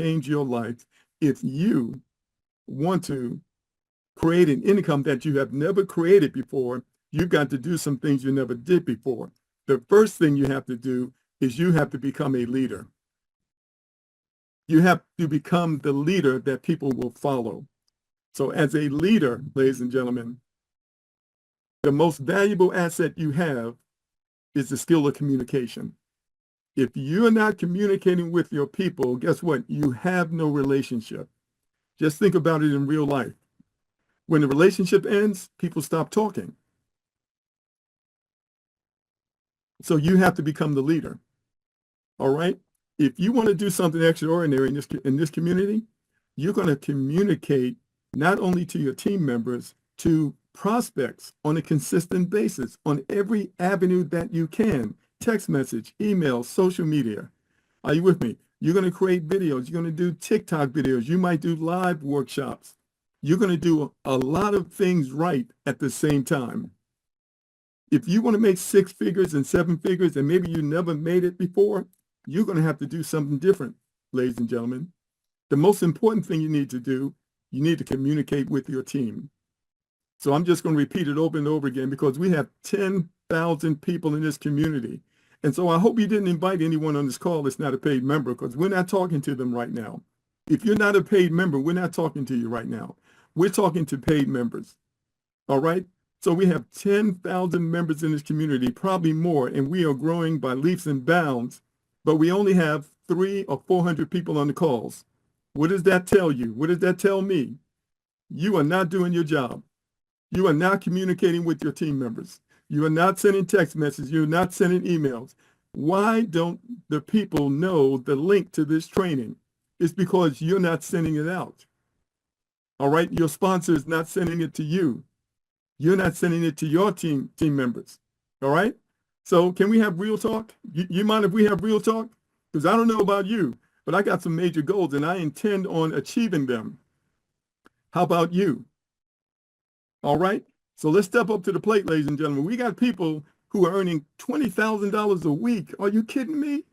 change your life. If you want to create an income that you have never created before, you've got to do some things you never did before. The first thing you have to do is you have to become a leader. You have to become the leader that people will follow. So as a leader, ladies and gentlemen, the most valuable asset you have is the skill of communication. If you're not communicating with your people, guess what? You have no relationship. Just think about it in real life. When the relationship ends, people stop talking. So you have to become the leader. All right? If you want to do something extraordinary in this community, you're going to communicate not only to your team members, to prospects on a consistent basis on every avenue that you can. Text message, email, social media. Are you with me? You're going to create videos. You're going to do TikTok videos. You might do live workshops. You're going to do a lot of things right at the same time. If you want to make 6 figures and 7 figures, and maybe you never made it before, you're going to have to do something different, ladies and gentlemen. The most important thing you need to do, you need to communicate with your team. So I'm just going to repeat it over and over again because we have 10,000 people in this community. And so I hope you didn't invite anyone on this call that's not a paid member, because we're not talking to them right now. If you're not a paid member, we're not talking to you right now. We're talking to paid members. All right? So we have 10,000 members in this community, probably more, and we are growing by leaps and bounds, but we only have 300 or 400 people on the calls. What does that tell you? What does that tell me? You are not doing your job. You are not communicating with your team members. You are not sending text messages. You're not sending emails. Why don't the people know the link to this training? It's because you're not sending it out. All right? Your sponsor is not sending it to you. You're not sending it to your team members. All right? So can we have real talk? You mind if we have real talk? Because I don't know about you, but I got some major goals and I intend on achieving them. How about you? All right? So let's step up to the plate, ladies and gentlemen. We got people who are earning $20,000 a week. Are you kidding me?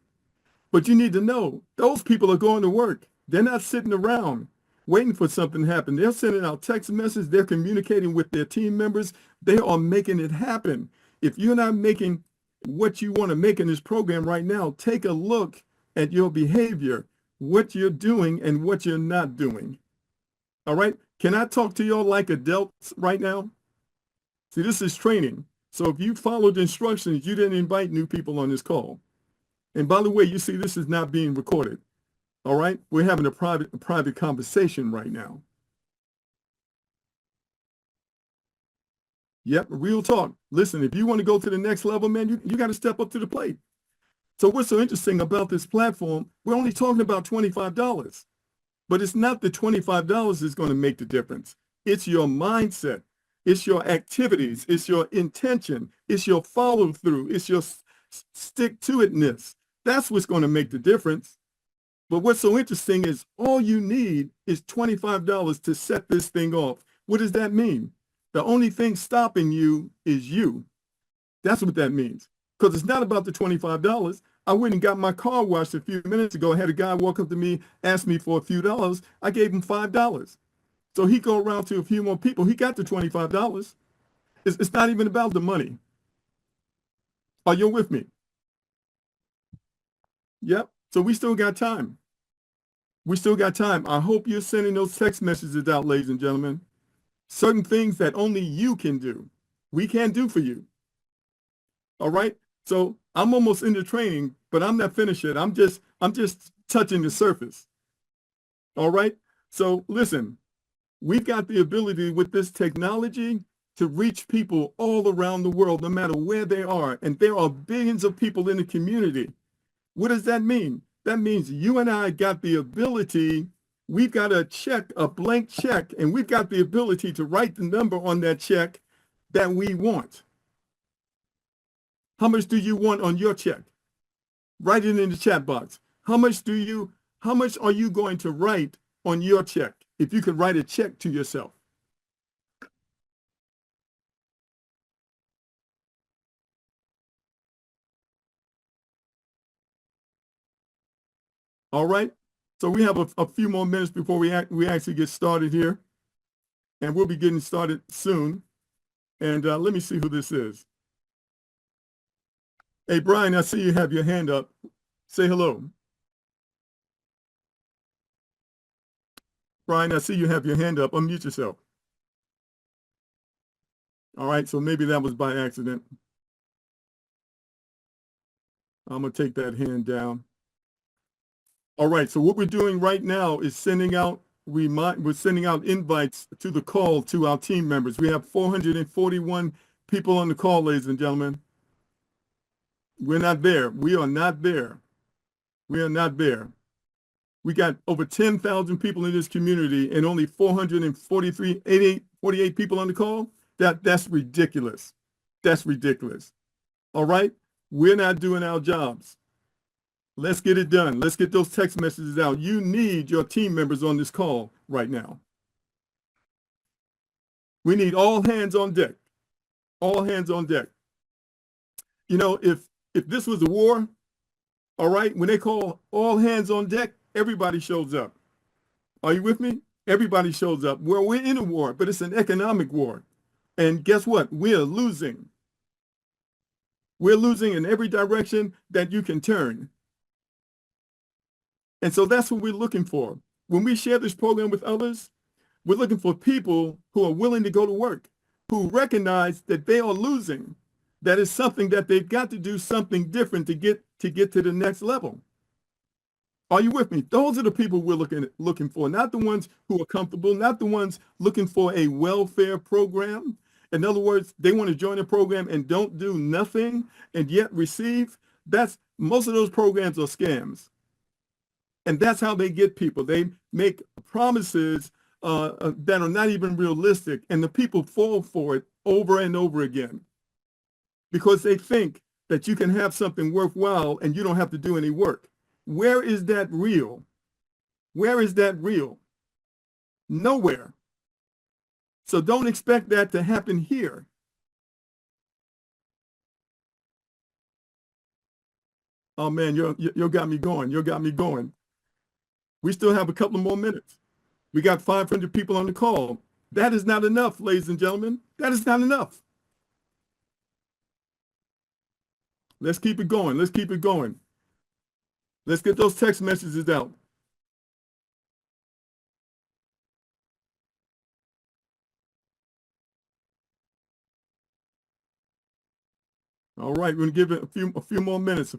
But you need to know, those people are going to work. They're not sitting around waiting for something to happen. They're sending out text messages. They're communicating with their team members. They are making it happen. If you're not making what you want to make in this program right now, take a look at your behavior, what you're doing and what you're not doing. All right? Can I talk to y'all like adults right now? See, this is training. So if you followed instructions, you didn't invite new people on this call. And by the way, you see this is not being recorded. All right? We're having a private conversation right now. Yep, real talk. Listen, if you want to go to the next level, man, you got to step up to the plate. So what's so interesting about this platform, we're only talking about $25. But it's not the $25 that's going to make the difference. It's your mindset. It's your activities. It's your intention. It's your follow through. It's your stick-to-itness. That's what's going to make the difference. But what's so interesting is all you need is $25 to set this thing off. What does that mean? The only thing stopping you is you. That's what that means. Because it's not about the $25. I went and got my car washed a few minutes ago. I had a guy walk up to me, ask me for a few dollars. I gave him $5. So he go around to a few more people. He got the $25. It's not even about the money. Are you with me? Yep. So we still got time. We still got time. I hope you're sending those text messages out, ladies and gentlemen. Certain things that only you can do. We can't do for you. All right? So I'm almost into training, but I'm not finished yet. I'm just touching the surface. All right? So listen, we've got the ability with this technology to reach people all around the world, no matter where they are. And there are billions of people in the community. What does that mean? That means you and I got the ability, we've got a check, a blank check, and we've got the ability to write the number on that check that we want. How much do you want on your check? Write it in the chat box. How much are you going to write on your check? If you could write a check to yourself. All right. So we have a few more minutes before we actually get started here. And we'll be getting started soon. And let me see who this is. Hey, Brian, I see you have your hand up. Say hello. Brian, I see you have your hand up. Unmute yourself. All right, so maybe that was by accident. I'm going to take that hand down. All right, so what we're doing right now is we're sending out invites to the call to our team members. We have 441 people on the call, ladies and gentlemen. We're not there. We are not there. We are not there. We got over 10,000 people in this community and only 48 people on the call. That's ridiculous. That's ridiculous. All right, we're not doing our jobs. Let's get it done. Let's get those text messages out. You need your team members on this call right now. We need all hands on deck. All hands on deck. You know, if this was a war, all right, when they call all hands on deck, everybody shows up. Are you with me? Everybody shows up. Well, we're in a war, but it's an economic war. And guess what? We're losing. We're losing in every direction that you can turn. And so that's what we're looking for. When we share this program with others, we're looking for people who are willing to go to work, who recognize that they are losing. That is something that they've got to do something different to get to the next level. Are you with me? Those are the people we're looking for, not the ones who are comfortable, not the ones looking for a welfare program. In other words, they want to join a program and don't do nothing and yet receive. Most of those programs are scams. And that's how they get people. They make promises that are not even realistic, and the people fall for it over and over again because they think that you can have something worthwhile and you don't have to do any work. Where is that real? Where is that real? Nowhere. So don't expect that to happen here. Oh man, you got me going. You got me going. We still have a couple more minutes. We got 500 people on the call. That is not enough, ladies and gentlemen. That is not enough. Let's keep it going. Let's keep it going. Let's get those text messages out. All right, we're gonna give it a few more minutes.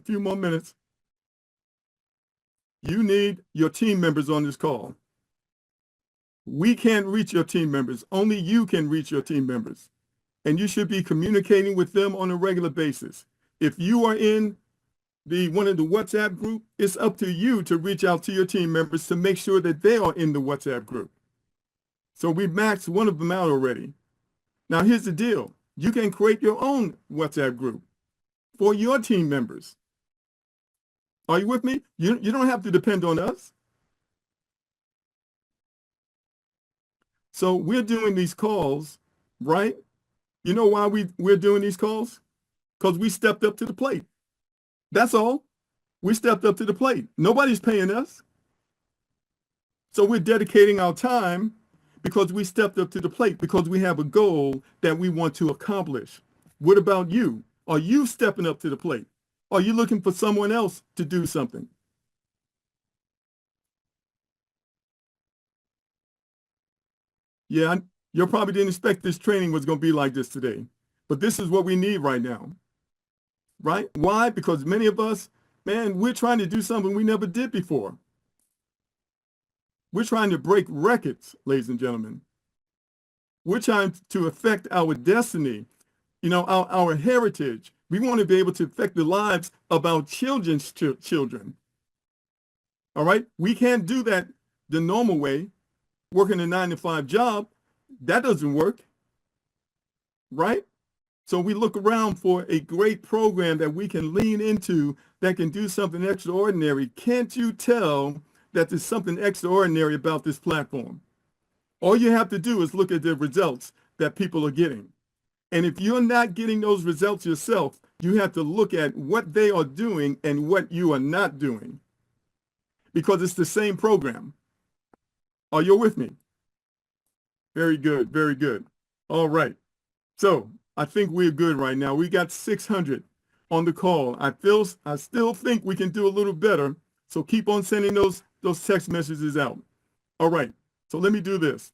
You need your team members on this call. We can't reach your team members. Only you can reach your team members. And you should be communicating with them on a regular basis. If you are in one of the WhatsApp group, it's up to you to reach out to your team members to make sure that they are in the WhatsApp group. So we maxed one of them out already. Now here's the deal. You can create your own WhatsApp group for your team members. Are you with me? You don't have to depend on us. So we're doing these calls, right? You know why we're doing these calls? Because we stepped up to the plate. That's all. We stepped up to the plate. Nobody's paying us. So we're dedicating our time because we stepped up to the plate, because we have a goal that we want to accomplish. What about you? Are you stepping up to the plate? Are you looking for someone else to do something? Yeah, you probably didn't expect this training was going to be like this today, but this is what we need right now, right? Why? Because many of us, man, we're trying to do something we never did before. We're trying to break records, ladies and gentlemen. We're trying to affect our destiny, you know, our heritage. We want to be able to affect the lives of our children's children. All right? We can't do that the normal way, working a 9-to-5 job. That doesn't work, right? So we look around for a great program that we can lean into that can do something extraordinary. Can't you tell that there's something extraordinary about this platform? All you have to do is look at the results that people are getting. And if you're not getting those results yourself, you have to look at what they are doing and what you are not doing. because it's the same program. Are you with me? Very good, very good. All right. So I think we're good right now. We got 600 on the call. I still think we can do a little better. So keep on sending those text messages out. All right. So let me do this.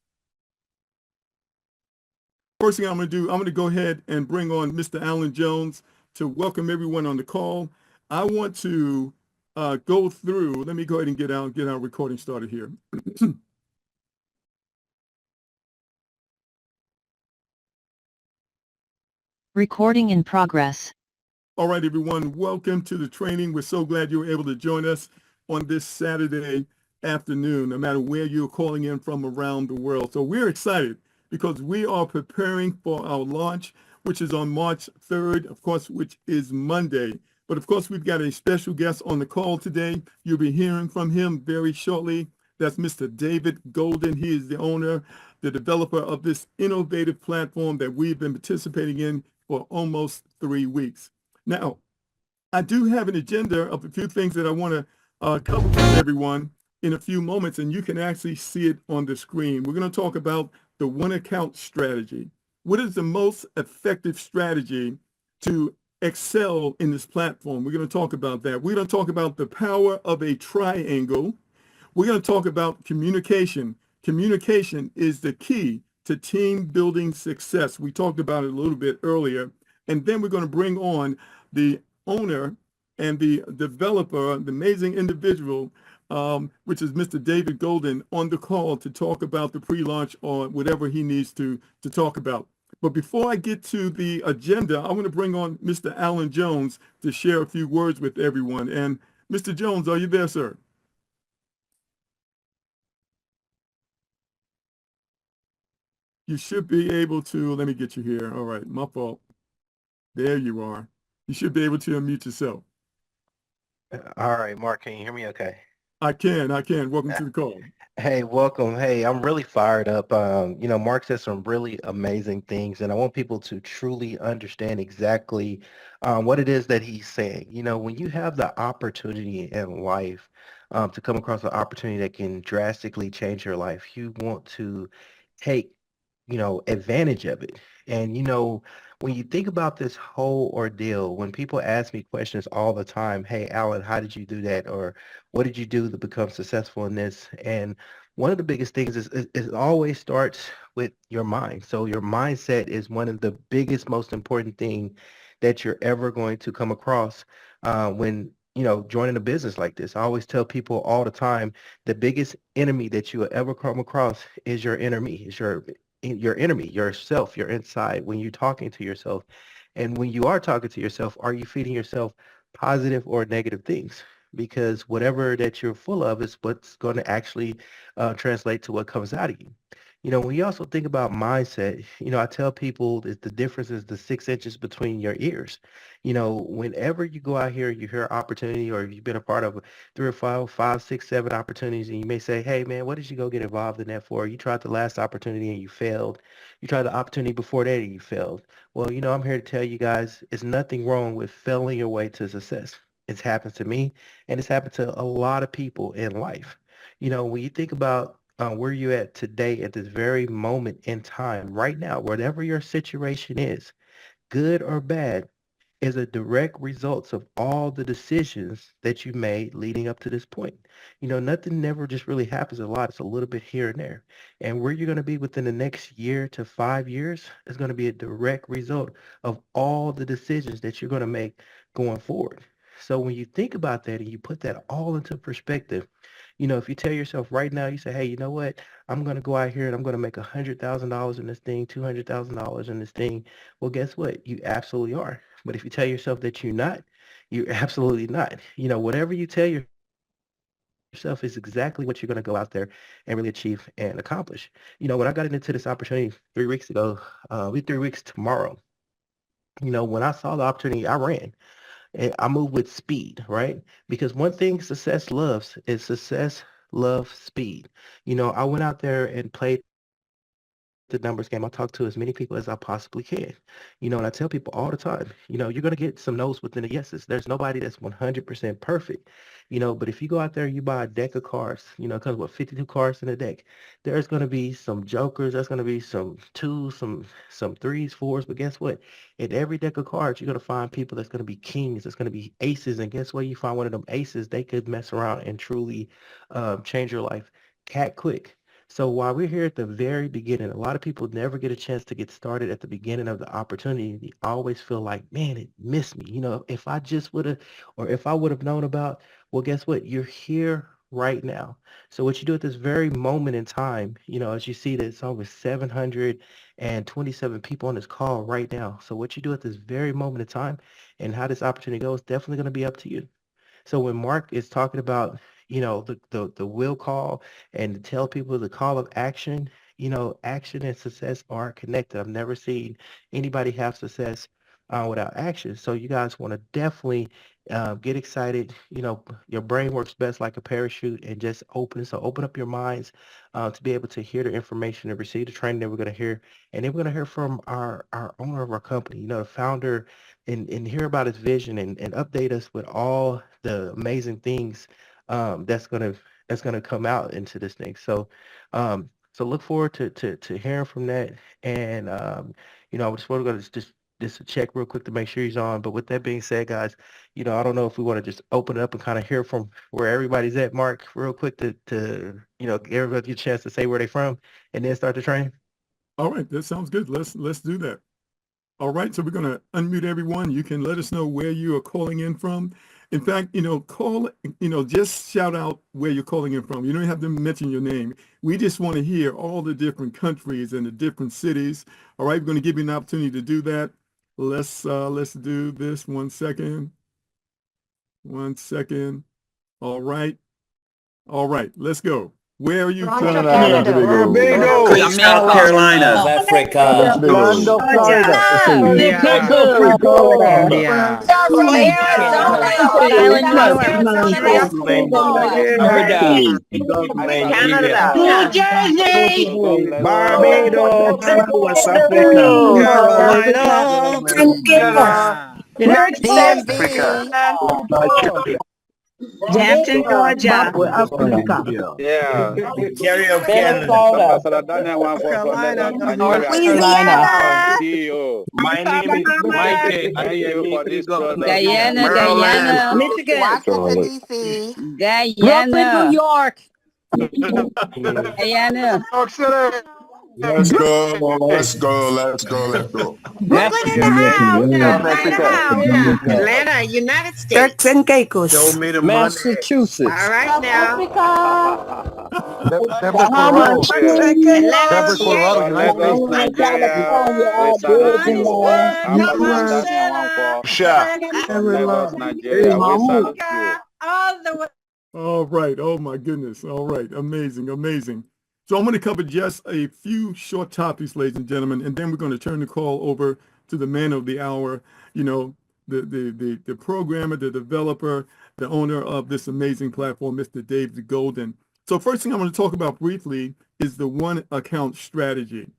First thing I'm going to do, I'm going to go ahead and bring on Mr. Alan Jones to welcome everyone on the call. I want to go through. Let me go ahead and get our recording started here. Recording in progress. All right, everyone, welcome to the training. We're so glad you were able to join us on this Saturday afternoon, no matter where you're calling in from around the world. So we're excited because we are preparing for our launch, which is on March 3rd, of course, which is Monday. But of course, we've got a special guest on the call today. You'll be hearing from him very shortly. That's Mr. David Golden. He is the owner, the developer of this innovative platform that we've been participating in for almost 3 weeks. Now, I do have an agenda of a few things that I want to cover with everyone in a few moments, and you can actually see it on the screen. We're going to talk about the one account strategy. What is the most effective strategy to excel in this platform? We're going to talk about that. We're going to talk about the power of a triangle. We're going to talk about communication. Communication is the key to team building success. We talked about it a little bit earlier. And then we're going to bring on the owner and the developer, the amazing individual, which is Mr. David Golden, on the call to talk about the pre-launch or whatever he needs to talk about. But before I get to the agenda, I want to bring on Mr. Alan Jones to share a few words with everyone. And Mr. Jones, are you there, sir? You should be able to, let me get you here. All right, my fault. There you are. You should be able to unmute yourself. All right, Mark, can you hear me okay? I can. Welcome to the call. Hey, welcome. Hey, I'm really fired up. Mark said some really amazing things, and I want people to truly understand exactly what it is that he's saying. When you have the opportunity in life to come across an opportunity that can drastically change your life, you want to take, advantage of it. And, when you think about this whole ordeal, when people ask me questions all the time, hey, Alan, how did you do that? Or what did you do to become successful in this? And one of the biggest things is it always starts with your mind. So your mindset is one of the biggest, most important thing that you're ever going to come across when, joining a business like this. I always tell people all the time, the biggest enemy that you will ever come across is your enemy, is your enemy, yourself, your inside, when you're talking to yourself. And when you are talking to yourself, are you feeding yourself positive or negative things? Because whatever that you're full of is what's going to actually translate to what comes out of you. When you also think about mindset, I tell people that the difference is the 6 inches between your ears. Whenever you go out here, you hear opportunity, or you've been a part of 3 or 5, 5, 6, 7 opportunities, and you may say, hey, man, what did you go get involved in that for? You tried the last opportunity and you failed. You tried the opportunity before that and you failed. Well, I'm here to tell you guys, it's nothing wrong with failing your way to success. It's happened to me, and it's happened to a lot of people in life. When you think about where you at today at this very moment in time, right now, whatever your situation is, good or bad, is a direct result of all the decisions that you made leading up to this point. Nothing never just really happens a lot. It's a little bit here and there. And where you're going to be within the next year to 5 years is going to be a direct result of all the decisions that you're going to make going forward. So when you think about that and you put that all into perspective, if you tell yourself right now, you say, hey, you know what? I'm going to go out here and I'm going to make $100,000 in this thing, $200,000 in this thing. Well, guess what? You absolutely are. But if you tell yourself that you're not, you're absolutely not. Whatever you tell yourself is exactly what you're going to go out there and really achieve and accomplish. When I got into this opportunity 3 weeks ago, we 3 weeks tomorrow, when I saw the opportunity, I ran. And I move with speed, right? Because one thing success loves is success loves speed. I went out there and played the numbers game. I talk to as many people as I possibly can. And I tell people all the time, you're going to get some no's within the yeses. There's nobody that's 100% perfect, but if you go out there, you buy a deck of cards, it comes with 52 cards in a deck. There's going to be some jokers. There's going to be some twos, some threes, fours. But guess what? In every deck of cards, you're going to find people that's going to be kings. That's going to be aces. And guess what? You find one of them aces, they could mess around and truly change your life cat quick. So while we're here at the very beginning, a lot of people never get a chance to get started at the beginning of the opportunity. They always feel like, man, it missed me. If I just would have, or if I would have known about, well, guess what? You're here right now. So what you do at this very moment in time, as you see that it's over 727 people on this call right now. So what you do at this very moment in time and how this opportunity goes, definitely going to be up to you. So when Mark is talking about, the will call and to tell people the call of action, action and success are connected. I've never seen anybody have success without action. So you guys want to definitely get excited. Your brain works best like a parachute and just open. So open up your minds to be able to hear the information and receive the training that we're going to hear. And then we're going to hear from our owner of our company, the founder, and hear about his vision and update us with all the amazing things that's gonna come out into this thing. So look forward to hearing from that. And I just want to go just check real quick to make sure he's on. But with that being said, guys, I don't know if we want to just open it up and kind of hear from where everybody's at, Mark, real quick to everybody get a chance to say where they're from and then start the training. All right, that sounds good. Let's do that. All right, so we're going to unmute everyone. You can let us know where you are calling in from. In fact, call, just shout out where you're calling in from. You don't have to mention your name. We just want to hear all the different countries and the different cities. All right, we're going to give you an opportunity to do that. Let's do this. 1 second. 1 second. All right, let's go. Where are you Toronto, calling in? Canada. Barbados, South Carolina, South Africa, Orlando, Florida. Florida. From Arizona, Rhode Island, New York. Florida, Canada. New Jersey, Barbados, West Africa, Carolina, United States, DMV. Hampton, Georgia, Zimbabwe, Africa. Yeah. Ontario, Canada, North Louisiana. CEO. My name is Mike. Thank you for this brother. Guyana, Maryland. Guyana, Michigan, Washington, D.C. Brooklyn, New Guyana, York, Guyana, Let's go. Brooklyn in the house, Brooklyn in the house, Atlanta, United States. Turks and Caicos. Massachusetts. All right now. Bahamas. Atlanta, Lagos, Nigeria. West Alabama. Lagos, Nigeria. We salute you. all the way. All right. Oh my goodness. All right. Amazing. So I'm going to cover just a few short topics, ladies and gentlemen, and then we're going to turn the call over to the man of the hour, the programmer, the developer, the owner of this amazing platform, Mr. Dave Golden. So first thing I'm going to talk about briefly is the one account strategy.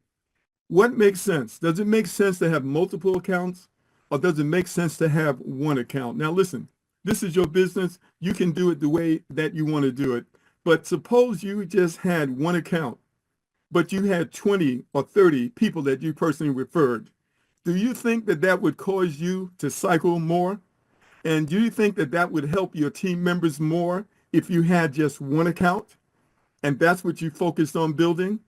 What makes sense? Does it make sense to have multiple accounts, or does it make sense to have one account? Now listen, this is your business. You can do it the way that you want to do it. But suppose you just had one account, but you had 20 or 30 people that you personally referred. Do you think that that would cause you to cycle more? And do you think that that would help your team members more if you had just one account? And that's what you focused on building?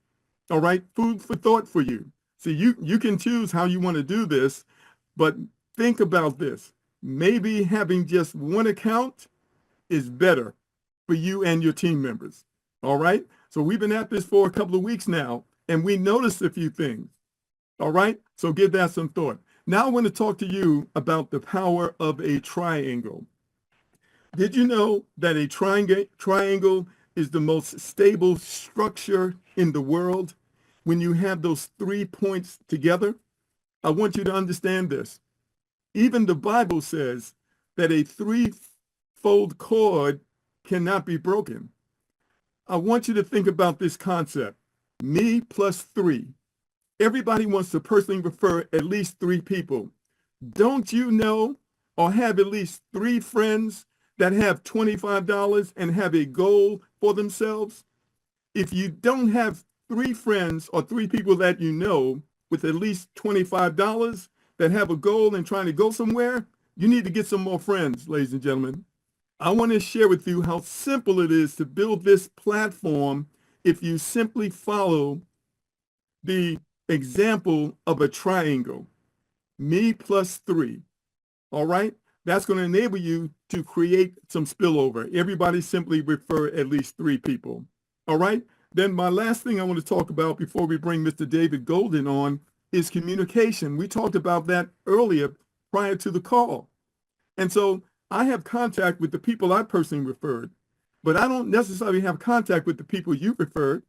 All right, food for thought for you. So you can choose how you want to do this, but think about this. Maybe having just one account is better for you and your team members. All right. So we've been at this for a couple of weeks now, and we noticed a few things. All right. So give that some thought. Now I want to talk to you about the power of a triangle. Did you know that a triangle is the most stable structure in the world? When you have those 3 points together, I want you to understand this. Even the Bible says that a threefold cord cannot be broken. I want you to think about this concept. Me plus 3 Everybody wants to personally refer at least 3 people. Don't you know or have at least 3 friends that have $25 and have a goal for themselves? If you don't have 3 friends or 3 people that you know with at least $25 that have a goal and trying to go somewhere, you need to get some more friends, ladies and gentlemen. I want to share with you how simple it is to build this platform if you simply follow the example of a triangle, me plus 3. All right? That's going to enable you to create some spillover. Everybody simply refer at least 3 people. All right? Then my last thing I want to talk about before we bring Mr. David Golden on is communication. We talked about that earlier prior to the call. And so I have contact with the people I personally referred, but I don't necessarily have contact with the people you referred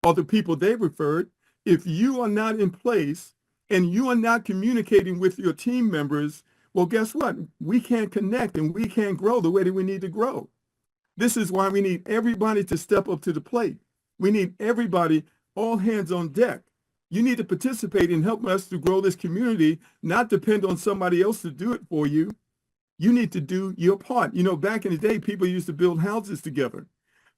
or the people they referred. If you are not in place and you are not communicating with your team members, well, guess what? We can't connect and we can't grow the way that we need to grow. This is why we need everybody to step up to the plate. We need everybody, all hands on deck. You need to participate and help us to grow this community, not depend on somebody else to do it for you. You need to do your part. You know, back in the day, people used to build houses together.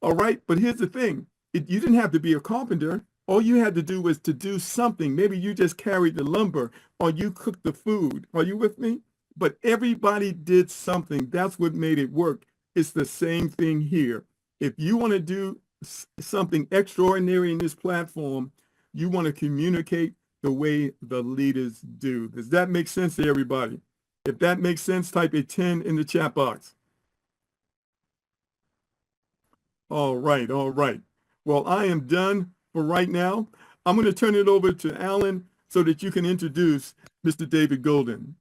All right. But here's the thing. You didn't have to be a carpenter. All you had to do was to do something. Maybe you just carried the lumber or you cooked the food. Are you with me? But everybody did something. That's what made it work. It's the same thing here. If you want to do something extraordinary in this platform, you want to communicate the way the leaders do. Does that make sense to everybody? If that makes sense, type a 10 in the chat box. All right, all right. Well, I am done for right now. I'm going to turn it over to Alan so that you can introduce Mr. David Golden.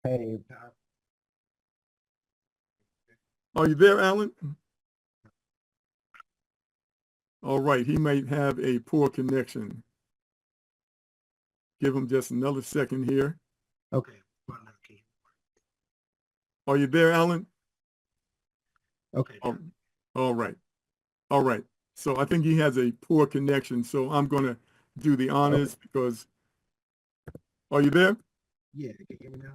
Hey, Are you there, Alan? All right, he might have a poor connection. Give him just another second here. okay. Are you there, Alan? Okay. All right. All right. So I think he has a poor connection. So I'm going to do the honors because, are you there? Yeah, can you hear me now?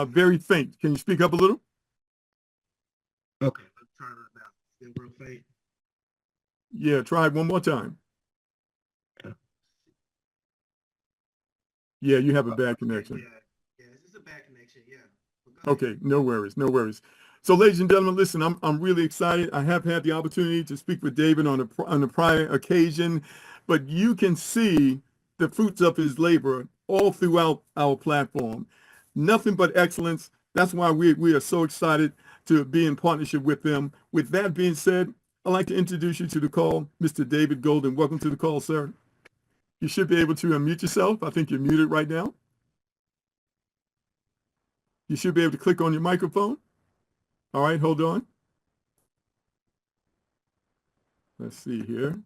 Very faint. Can you speak up a little? Okay, let's try it now. Still real faint. Yeah, try it one more time. Yeah, you have a bad connection. Yeah, this is a bad connection, yeah. Okay, no worries, no worries. So, ladies and gentlemen, listen, I'm really excited. I have had the opportunity to speak with David on a prior occasion, but you can see the fruits of his labor all throughout our platform. Nothing but excellence. That's why we are so excited to be in partnership with them. With that being said, I'd like to introduce you to the call, Mr. David Golden. Welcome to the call, sir. You should be able to unmute yourself. I think you're muted right now. You should be able to click on your microphone. All right, hold on. Let's see here.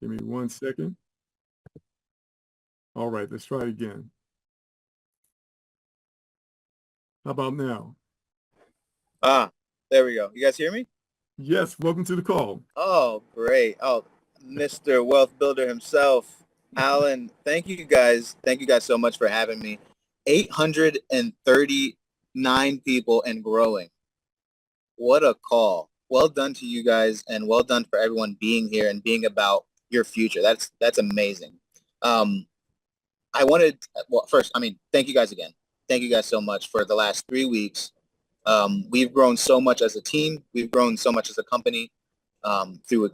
Give me 1 second. All right, let's try it again. How about now? There we go. You guys hear me? Yes, welcome to the call. Oh, great. Oh, Mr. Wealth Builder himself, Alan, thank you guys. Thank you guys so much for having me. 839 people and growing. What a call. Well done to you guys and well done for everyone being here and being about your future. That's amazing. First, thank you guys again. Thank you guys so much for the last 3 weeks. We've grown so much as a team. We've grown so much as a company through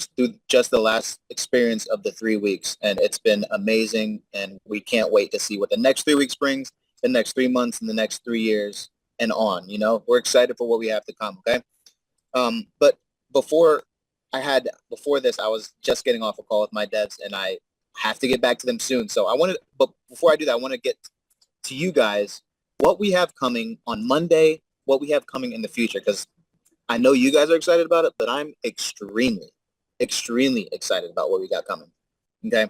just the last experience of the 3 weeks. And it's been amazing. And we can't wait to see what the next 3 weeks brings, the next 3 months, and the next 3 years and on. You know, we're excited for what we have to come. Okay. But before this, I was just getting off a call with my devs and I have to get back to them soon. So but before I do that, I want to get to you guys what we have coming on Monday, what we have coming in the future, because I know you guys are excited about it, but I'm extremely, extremely excited about what we got coming. Okay.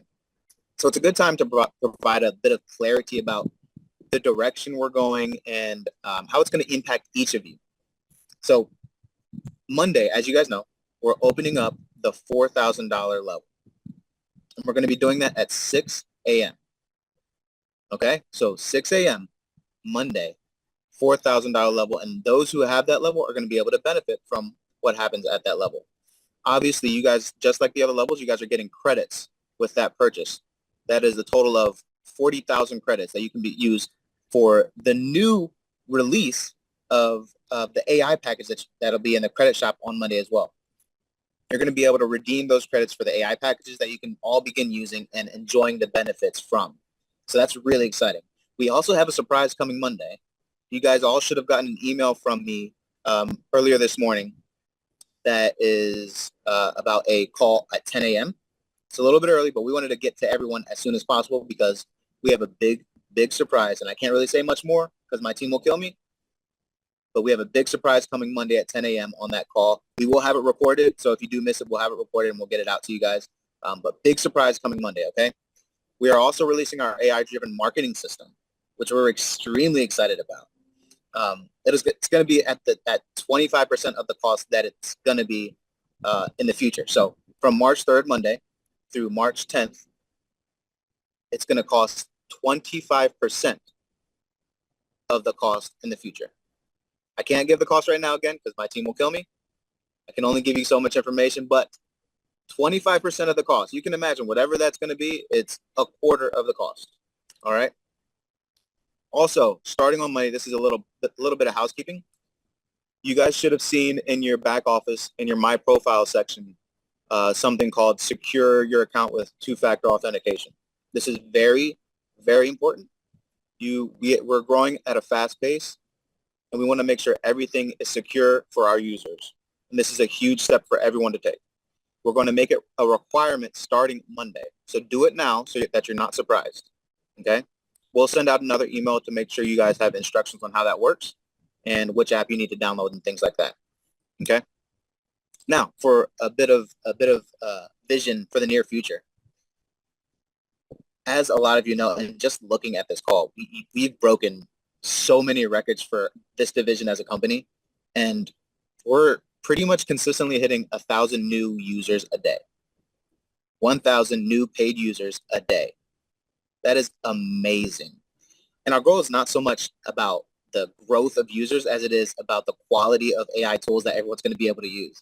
So it's a good time to provide a bit of clarity about the direction we're going and how it's going to impact each of you. So Monday, as you guys know, we're opening up the $4,000 level. And we're going to be doing that at 6 a.m. Okay, so 6 a.m. Monday, $4,000 level, and those who have that level are going to be able to benefit from what happens at that level. Obviously, you guys, just like the other levels, you guys are getting credits with that purchase. That is a total of 40,000 credits that you can use for the new release of the AI package that'll be in the credit shop on Monday as well. You're going to be able to redeem those credits for the AI packages that you can all begin using and enjoying the benefits from. So that's really exciting. We also have a surprise coming Monday. You guys all should have gotten an email from me earlier this morning that is about a call at 10 a.m. It's a little bit early, but we wanted to get to everyone as soon as possible because we have a big surprise. And I can't really say much more because my team will kill me. But we have a big surprise coming Monday at 10 a.m. on that call. We will have it recorded. So if you do miss it, we'll have it recorded and we'll get it out to you guys. But big surprise coming Monday, okay? We are also releasing our AI-driven marketing system, which we're extremely excited about. It's going to be at 25% of the cost that it's going to be in the future. So from March 3rd, Monday, through March 10th, it's going to cost 25% of the cost in the future. I can't give the cost right now again because my team will kill me. I can only give you so much information, but 25% of the cost. You can imagine whatever that's going to be, it's a quarter of the cost. All right. Also, starting on Monday, this is a little bit of housekeeping. You guys should have seen in your back office, in your My Profile section, something called Secure Your Account with Two-Factor Authentication. This is very, very important. We're growing at a fast pace, and we want to make sure everything is secure for our users. And this is a huge step for everyone to take. We're going to make it a requirement starting Monday. So do it now so that you're not surprised, okay? We'll send out another email to make sure you guys have instructions on how that works and which app you need to download and things like that, okay? Now, for a bit of vision for the near future. As a lot of you know, and just looking at this call, we've broken so many records for this division as a company, and we're pretty much consistently hitting 1,000 new users a day, 1,000 new paid users a day. That is amazing. And our goal is not so much about the growth of users as it is about the quality of AI tools that everyone's going to be able to use.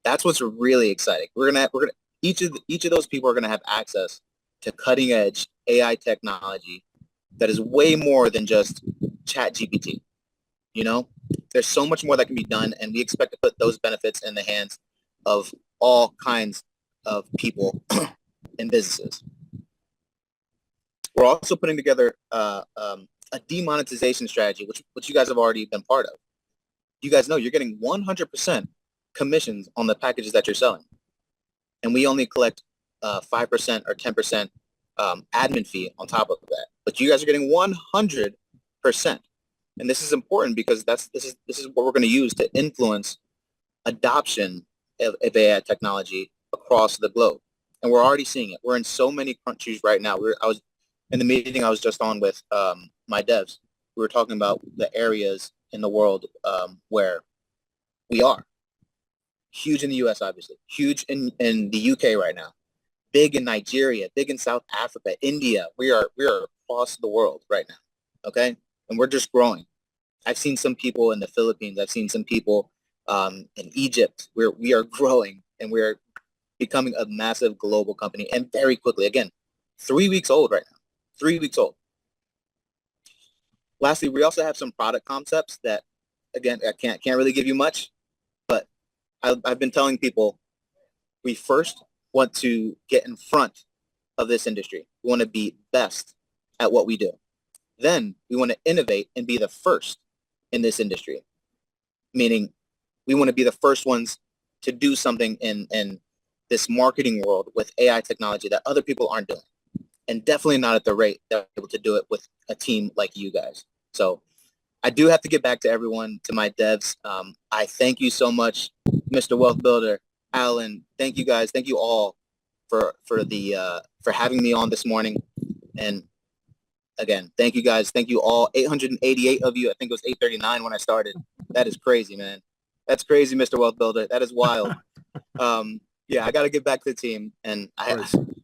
That's what's really exciting. Each of those people are going to have access to cutting edge AI technology that is way more than just ChatGPT. You know, there's so much more that can be done, and we expect to put those benefits in the hands of all kinds of people and businesses. We're also putting together a demonetization strategy, which you guys have already been part of. You guys know you're getting 100% commissions on the packages that you're selling, and we only collect 5% or 10% admin fee on top of that. But you guys are getting 100%. And this is important because this is what we're going to use to influence adoption of AI technology across the globe. And we're already seeing it. We're in so many countries right now. I was in the meeting I was just on with my devs. We were talking about the areas in the world where we are. Huge in the US, obviously. Huge in the UK right now. Big in Nigeria. Big in South Africa, India. We are across the world right now. Okay? And we're just growing. I've seen some people in the Philippines. I've seen some people in Egypt. We are growing, and we're becoming a massive global company, and very quickly. Again, 3 weeks old right now. 3 weeks old. Lastly, we also have some product concepts that, again, I can't really give you much, but I've been telling people we first want to get in front of this industry. We want to be best at what we do. Then we want to innovate and be the first in this industry, meaning we want to be the first ones to do something in this marketing world with AI technology that other people aren't doing, and definitely not at the rate that we're able to do it with a team like you guys. So I do have to get back to everyone, to my devs. I thank you so much, Mr. Wealth Builder, Alan. Thank you guys. Thank you all for having me on this morning. And again, thank you guys. Thank you all. 888 of you. I think it was 839 when I started. That is crazy, man. That's crazy, Mr. Wealth Builder. That is wild. Yeah, I got to get back to the team. And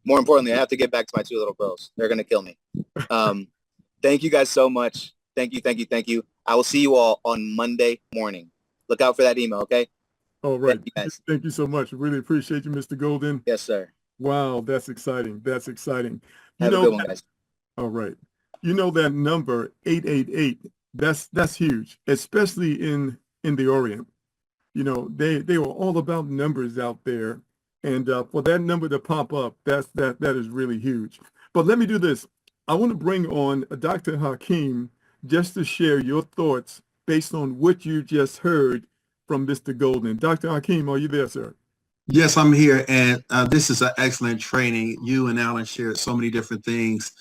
more importantly, I have to get back to my 2 little girls. They're going to kill me. Thank you guys so much. Thank you. I will see you all on Monday morning. Look out for that email, okay? All right. Thank you, guys. Thank you so much. Really appreciate you, Mr. Golden. Yes, sir. Wow, that's exciting. That's exciting. Have a good one, guys. All right. You know that number 888, that's huge, especially in the Orient. You know, they were all about numbers out there. And for that number to pop up, that is really huge. But let me do this. I want to bring on Dr. Hakeem just to share your thoughts based on what you just heard from Mr. Golden. Dr. Hakeem, are you there, sir? Yes, I'm here, and this is an excellent training. You and Alan shared so many different things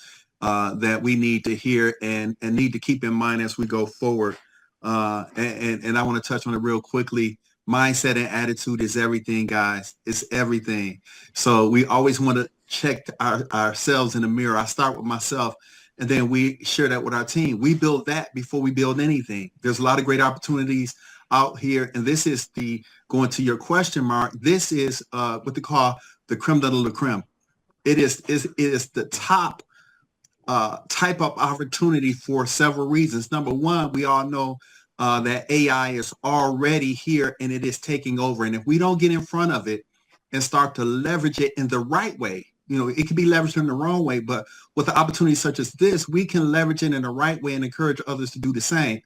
that we need to hear and need to keep in mind as we go forward. And I want to touch on it real quickly. Mindset and attitude is everything, guys. It's everything. So we always want to check ourselves in the mirror. I start with myself, and then we share that with our team. We build that before we build anything. There's a lot of great opportunities out here, and this is going to your question, Mark. This is what they call the creme de la creme. It is the top type of opportunity for several reasons. Number one, we all know that AI is already here and it is taking over. And if we don't get in front of it and start to leverage it in the right way, you know, it can be leveraged in the wrong way, but with the opportunities such as this, we can leverage it in the right way and encourage others to do the same.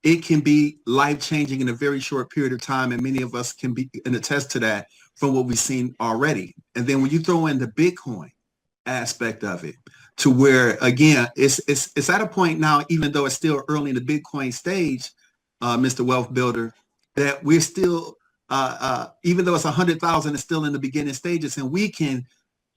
It can be life-changing in a very short period of time, and many of us can be and attest to that from what we've seen already. And then when you throw in the Bitcoin aspect of it, to where again it's at a point now, even though it's still early in the Bitcoin stage, Mr. Wealth Builder, that we're still even though it's 100,000, it's still in the beginning stages, and we can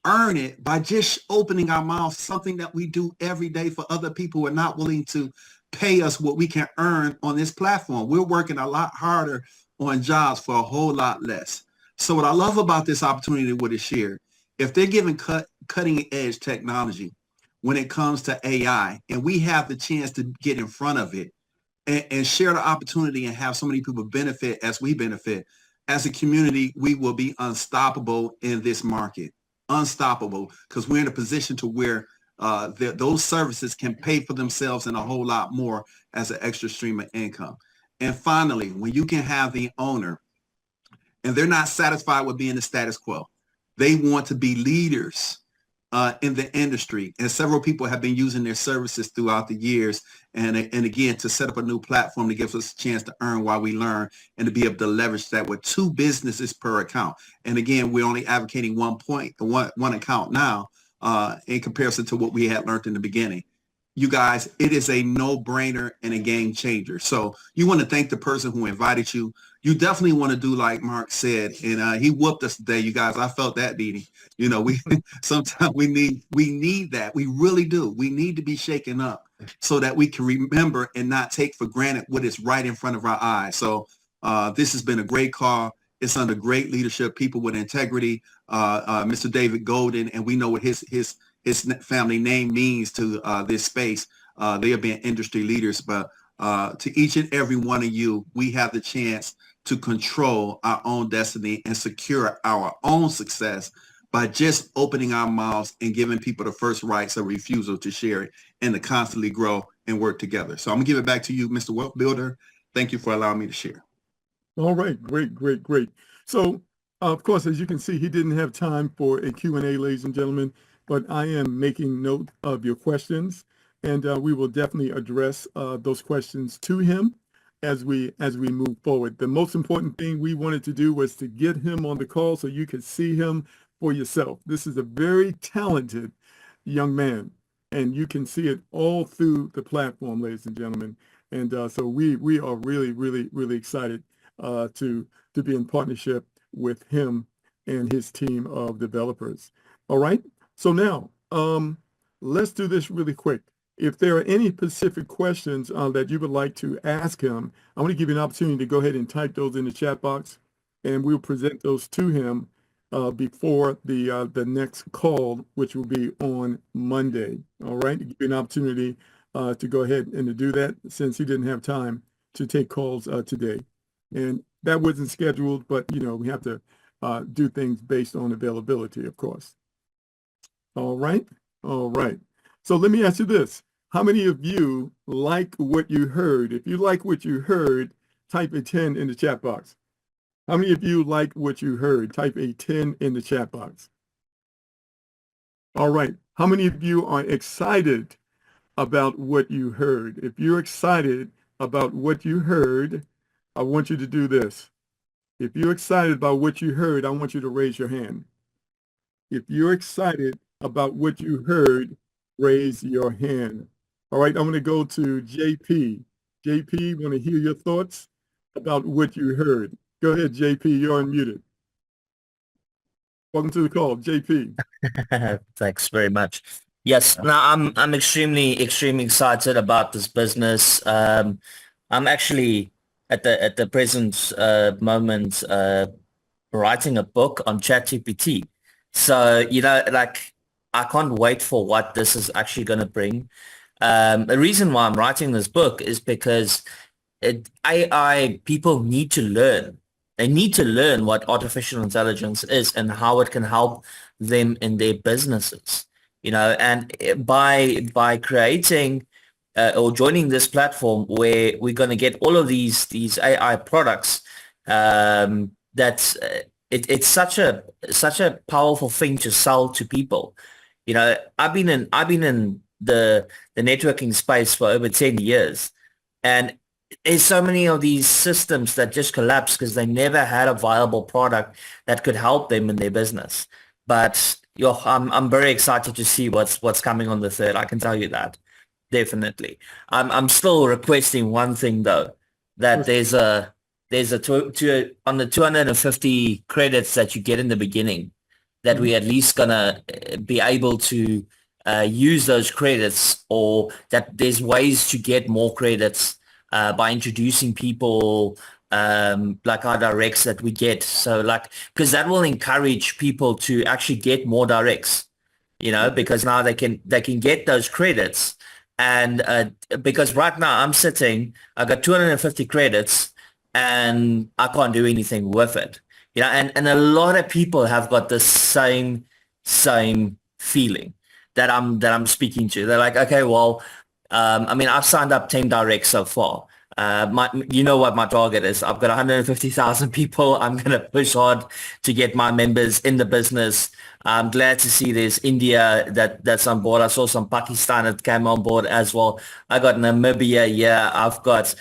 earn it by just opening our mouths, something that we do every day for other people who are not willing to pay us what we can earn on this platform. We're working a lot harder on jobs for a whole lot less. So what I love about this opportunity with it shared, if they're giving cutting edge technology when it comes to AI, and we have the chance to get in front of it and share the opportunity and have so many people benefit as we benefit, as a community, we will be unstoppable in this market. Unstoppable, because we're in a position to where those services can pay for themselves and a whole lot more as an extra stream of income. And finally, when you can have the owner and they're not satisfied with being the status quo, they want to be leaders in the industry. And several people have been using their services throughout the years. And again, to set up a new platform that gives us a chance to earn while we learn and to be able to leverage that with 2 businesses per account. And again, we're only advocating one account now in comparison to what we had learned in the beginning. You guys, it is a no-brainer and a game changer. So you want to thank the person who invited you. You definitely want to do like Mark said, and he whooped us today, you guys. I felt that beating. You know, we sometimes we need that. We really do. We need to be shaken up so that we can remember and not take for granted what is right in front of our eyes. So this has been a great call. It's under great leadership, people with integrity, Mr. David Golden, and we know what his family name means to this space. They are being industry leaders, but to each and every one of you, we have the chance to control our own destiny and secure our own success by just opening our mouths and giving people the first rights of refusal to share it and to constantly grow and work together. So I'm gonna give it back to you, Mr. Wealth Builder. Thank you for allowing me to share. All right, great. So, of course, as you can see, he didn't have time for a Q&A, ladies and gentlemen, but I am making note of your questions, and we will definitely address those questions to him as we move forward. The most important thing we wanted to do was to get him on the call so you could see him for yourself. This is a very talented young man, and you can see it all through the platform, ladies and gentlemen. And so we are really excited to be in partnership with him and his team of developers. All right. So now let's do this really quick. If there are any specific questions that you would like to ask him, I want to give you an opportunity to go ahead and type those in the chat box, and we'll present those to him before the next call, which will be on Monday. All right. To give you an opportunity to go ahead and to do that, since he didn't have time to take calls today. And that wasn't scheduled, but, you know, we have to do things based on availability, of course. All right. All right. So let me ask you this. How many of you like what you heard? If you like what you heard, type a 10 in the chat box. How many of you like what you heard? Type a 10 in the chat box. All right. How many of you are excited about what you heard? If you're excited about what you heard, I want you to do this. If you're excited about what you heard, I want you to raise your hand. If you're excited about what you heard, raise your hand. All right, I'm going to go to JP. JP, want to hear your thoughts about what you heard. Go ahead, JP, you're unmuted. Welcome to the call, JP. Thanks very much. Yes, no, I'm extremely excited about this business. I'm actually at the present moment writing a book on ChatGPT. So, like I can't wait for what this is actually going to bring. The reason why I'm writing this book is because AI people need to learn. They need to learn what artificial intelligence is and how it can help them in their businesses. And by creating or joining this platform where we're going to get all of these AI products, that's it's such a powerful thing to sell to people. I've been in the networking space for over 10 years, and there's so many of these systems that just collapse because they never had a viable product that could help them in their business. But I'm very excited to see what's coming on the 3rd. I can tell you that, definitely. I'm still requesting one thing though, that there's a on the 250 credits that you get in the beginning, that we at least gonna be able to use those credits, or that there's ways to get more credits by introducing people like our directs that we get. So because that will encourage people to actually get more directs, because now they can get those credits. And because right now I got 250 credits and I can't do anything with it. And a lot of people have got the same feeling that I'm speaking to. They're like, okay, well, I've signed up 10 directs so far. What my target is. I've got 150,000 people. I'm going to push hard to get my members in the business. I'm glad to see there's India that's on board. I saw some Pakistan that came on board as well. I got Namibia. Yeah, I've got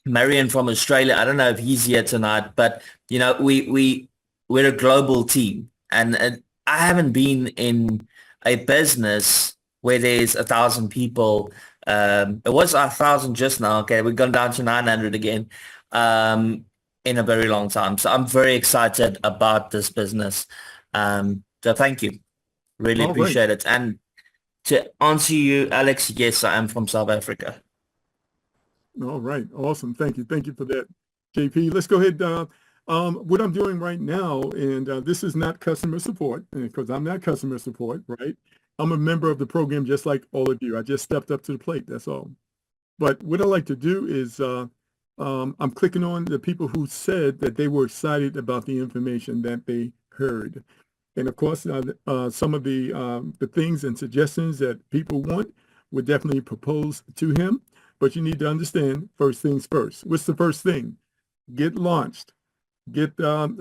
Marion from Australia. I don't know if he's here tonight, but we're a global team, and I haven't been in a business where there's 1,000 people. It was 1,000 just now. Okay, we've gone down to 900 again in a very long time. So I'm very excited about this business. So thank you. Really appreciate it. And to answer you, Alex, yes, I am from South Africa. All right. Awesome. Thank you. Thank you for that, JP. Let's go ahead. What I'm doing right now, and this is not customer support, because I'm not customer support, right? I'm a member of the program just like all of you. I just stepped up to the plate. That's all. But what I like to do is I'm clicking on the people who said that they were excited about the information that they heard. And of course, some of the things and suggestions that people want would definitely propose to him. But you need to understand, first things first. What's the first thing? Get launched. Get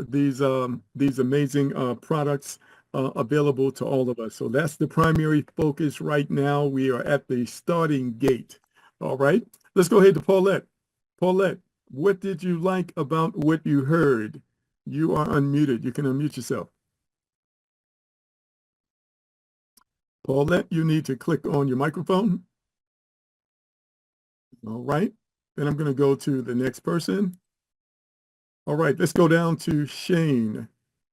these amazing products available to all of us. So that's the primary focus right now. We are at the starting gate. All right. Let's go ahead to Paulette. Paulette, what did you like about what you heard? You are unmuted. You can unmute yourself. Paulette, you need to click on your microphone. All right. Then I'm going to go to the next person. All right. Let's go down to Shane.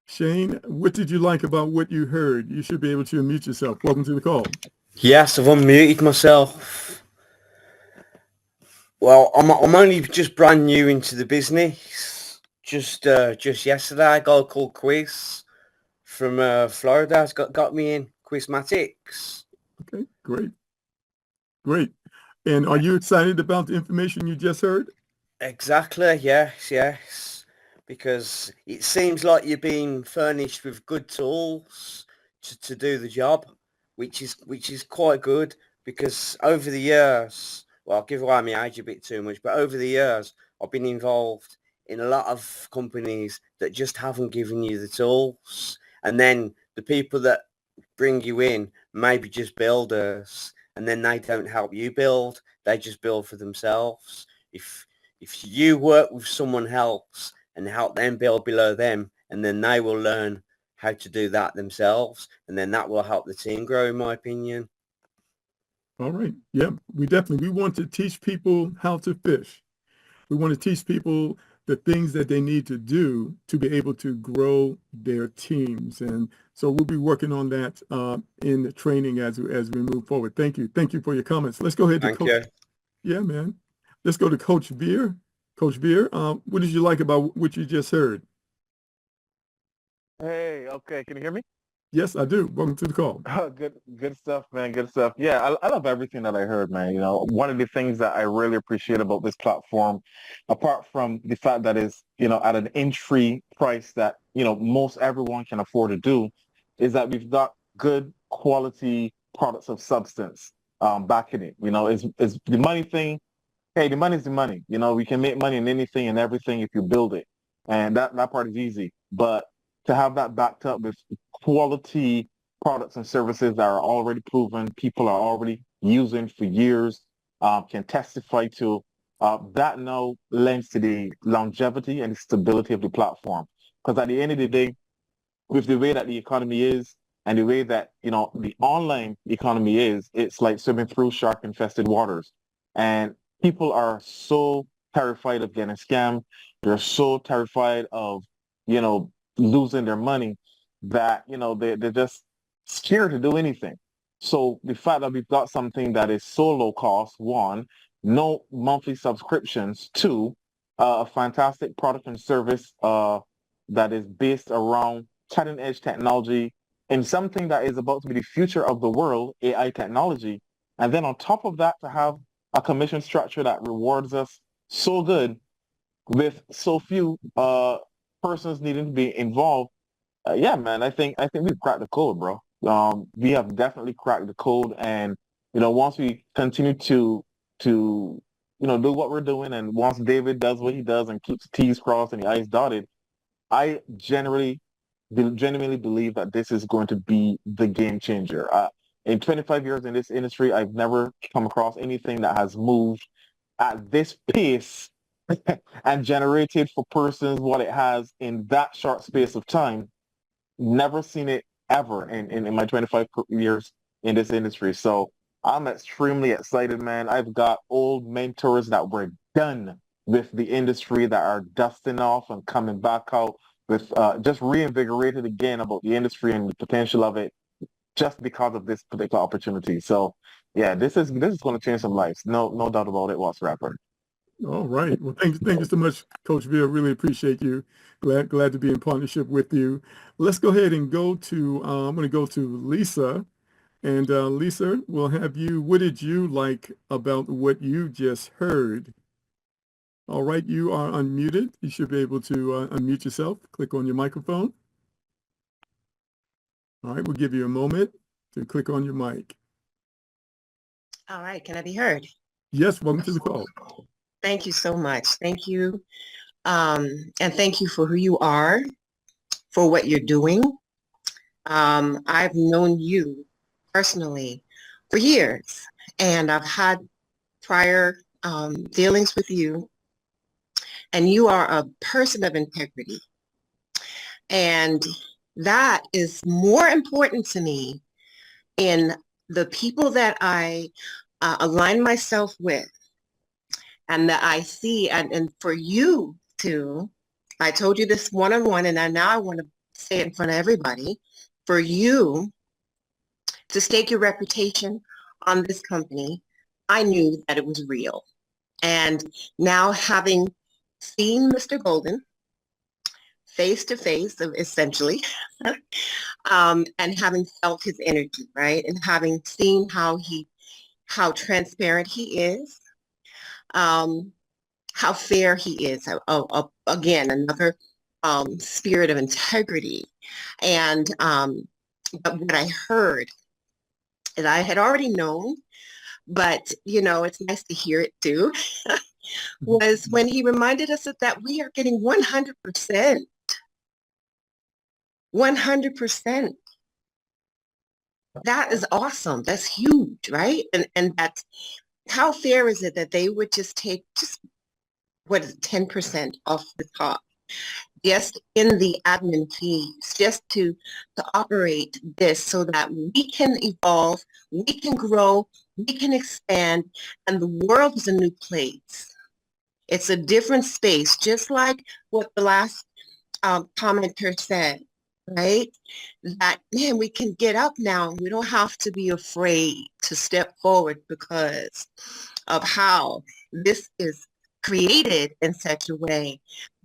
Shane, what did you like about what you heard? You should be able to unmute yourself. Welcome to the call. Yes, I've unmuted myself. Well, I'm only just brand new into the business. Just yesterday, a guy called Quiz from Florida has got me in Quizmatics. Okay, great. Great. And are you excited about the information you just heard? Exactly, yes. Because it seems like you're being furnished with good tools to do the job, which is quite good, because over the years, well, I'll give away my age a bit too much, but over the years, I've been involved in a lot of companies that just haven't given you the tools. And then the people that bring you in, maybe just builders, and then they don't help you build. They just build for themselves. If you work with someone else and help them build below them, and then they will learn how to do that themselves, and then that will help the team grow, in my opinion. All right. Yeah, we want to teach people how to fish. We want to teach people the things that they need to do to be able to grow their teams. And so we'll be working on that in the training as we move forward. Thank you. Thank you for your comments. Let's go ahead to Coach. Yeah, man. Let's go to Coach Beer. Coach Beer, what did you like about what you just heard? Hey, okay, can you hear me? Yes, I do. Welcome to the call. Good stuff, man. Good stuff. Yeah, I love everything that I heard, man. You know, one of the things that I really appreciate about this platform, apart from the fact that it's, you know, at an entry price that, you know, most everyone can afford to do, is that we've got good quality products of substance backing it. You know, it's the money thing. Hey, the money's the money. You know, we can make money in anything and everything if you build it. And that part is easy. But to have that backed up with quality products and services that are already proven, people are already using for years, can testify to, that now lends to the longevity and the stability of the platform. Because at the end of the day, with the way that the economy is and the way that, you know, the online economy is, it's like swimming through shark-infested waters. And people are so terrified of getting scammed. They're so terrified of, you know, losing their money that, you know, they're just scared to do anything. So the fact that we've got something that is so low cost, one, no monthly subscriptions, two, a fantastic product and service that is based around cutting edge technology and something that is about to be the future of the world, AI technology. And then on top of that, to have a commission structure that rewards us so good with so few persons needing to be involved. Yeah, man, I think we've cracked the code, bro. We have definitely cracked the code, and you know, once we continue to you know, do what we're doing, and once David does what he does and keeps the T's crossed and the I's dotted, I genuinely believe that this is going to be the game changer. In 25 years in this industry, I've never come across anything that has moved at this pace and generated for persons what it has in that short space of time. Never seen it ever in my 25 years in this industry. So I'm extremely excited, man. I've got old mentors that were done with the industry that are dusting off and coming back out with just reinvigorated again about the industry and the potential of it just because of this particular opportunity. So yeah, this is going to change some lives. No doubt about it whatsoever. All right. Well, thank you so much, Coach Bill. Really appreciate you. Glad to be in partnership with you. Let's go ahead and go to, I'm going to go to Lisa. And Lisa, we'll have you, what did you like about what you just heard? All right, you are unmuted. You should be able to unmute yourself. Click on your microphone. All right, we'll give you a moment to click on your mic. All right, can I be heard? Yes, welcome to the call. Thank you so much. Thank you. And thank you for who you are, for what you're doing. I've known you personally for years, and I've had prior dealings with you, and you are a person of integrity. And that is more important to me in the people that I align myself with and that I see. And for you to, I told you this one-on-one, and now I want to say it in front of everybody, for you to stake your reputation on this company, I knew that it was real. And now having seen Mr. Golden face to face, essentially, and having felt his energy, right? And having seen how transparent he is, how fair he is. Again, another spirit of integrity. And But what I heard, and I had already known, but it's nice to hear it too, was when he reminded us that we are getting 100%. 100%. That is awesome. That's huge, right? And that's how fair is it that they would just take what is it, 10% off the top, just in the admin fees, just to operate this so that we can evolve, we can grow, we can expand, and the world is a new place. It's a different space, just like what the last commenter said, right? That, man, we can get up now. We don't have to be afraid to step forward because of how this is created in such a way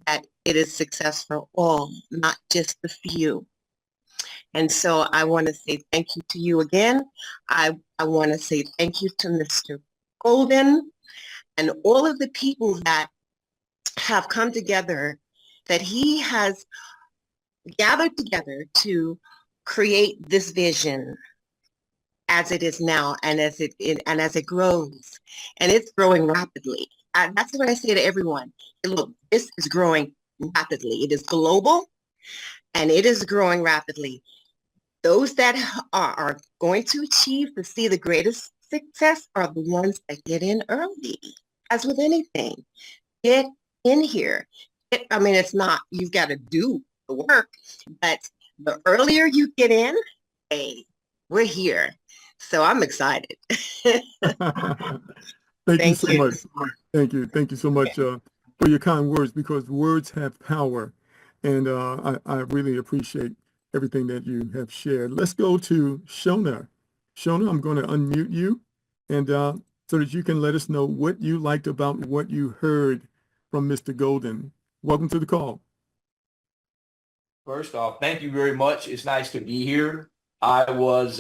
that it is successful for all, not just the few. And so I want to say thank you to you again. I want to say thank you to Mr. Golden and all of the people that have come together, that he has gathered together to create this vision as it is now, and as it grows, and it's growing rapidly. That's what I say to everyone. Look, this is growing rapidly. It is global, and it is growing rapidly. Those that are going to see the greatest success are the ones that get in early. As with anything, get in here. It's not, you've got to do the work, but the earlier you get in, hey, we're here. So I'm excited. Thank you so much. Thank you. Thank you so much for your kind words, because words have power. And I really appreciate everything that you have shared. Let's go to Shona. Shona, I'm going to unmute you, and so that you can let us know what you liked about what you heard from Mr. Golden. Welcome to the call. First off, thank you very much. It's nice to be here. I was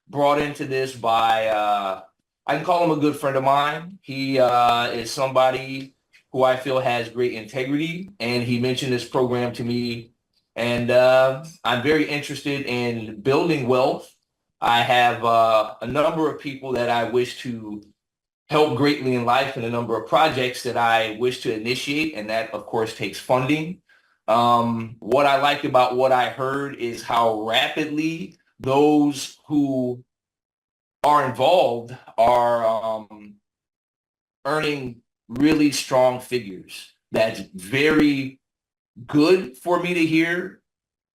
brought into this by, I can call him a good friend of mine. He is somebody who I feel has great integrity, and he mentioned this program to me, and I'm very interested in building wealth. I have a number of people that I wish to help greatly in life, and a number of projects that I wish to initiate, and that, of course, takes funding. What I like about what I heard is how rapidly those who are involved are earning really strong figures. That's very good for me to hear.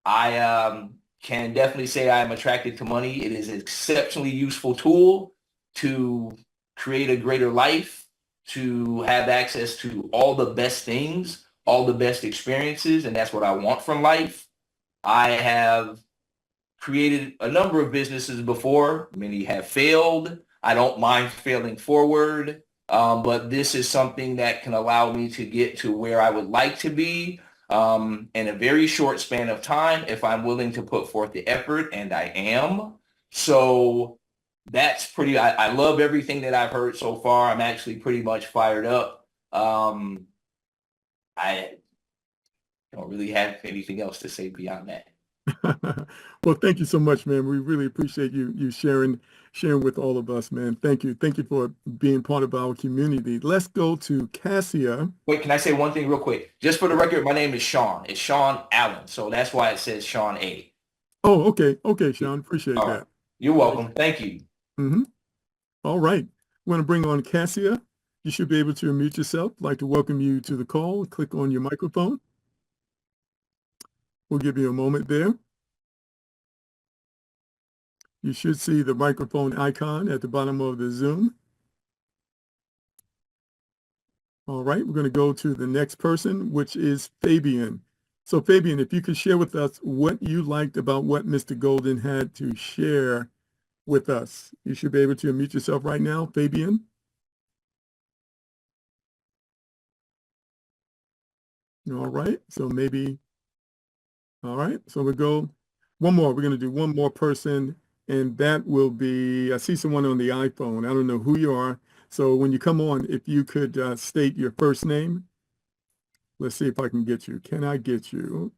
I can definitely say I am attracted to money. It is an exceptionally useful tool to create a greater life, to have access to all the best things, all the best experiences, and that's what I want from life. I have created a number of businesses before. Many have failed. I don't mind failing forward, but this is something that can allow me to get to where I would like to be in a very short span of time if I'm willing to put forth the effort, and I am. So that's pretty, I love everything that I've heard so far. I'm actually pretty much fired up. I don't really have anything else to say beyond that. Well, thank you so much, man. We really appreciate you sharing with all of us, man. Thank you. Thank you for being part of our community. Let's go to Cassia. Wait, can I say one thing real quick? Just for the record, my name is Sean. It's Sean Allen. So that's why it says Sean A. Oh, okay. Okay, Sean. Appreciate All that. right. You're welcome. Thank you. Mm-hmm. All right. We're going to bring on Cassia. You should be able to unmute yourself. I'd like to welcome you to the call. Click on your microphone. We'll give you a moment there. You should see the microphone icon at the bottom of the Zoom. All right, we're going to go to the next person, which is Fabian. So Fabian, if you could share with us what you liked about what Mr. Golden had to share with us. You should be able to unmute yourself right now, Fabian. All right, so maybe, all right, so we'll go one more. We're going to do one more person, and that will be, I see someone on the iPhone. I don't know who you are. So when you come on, if you could state your first name. Let's see if I can get you. Can I get you?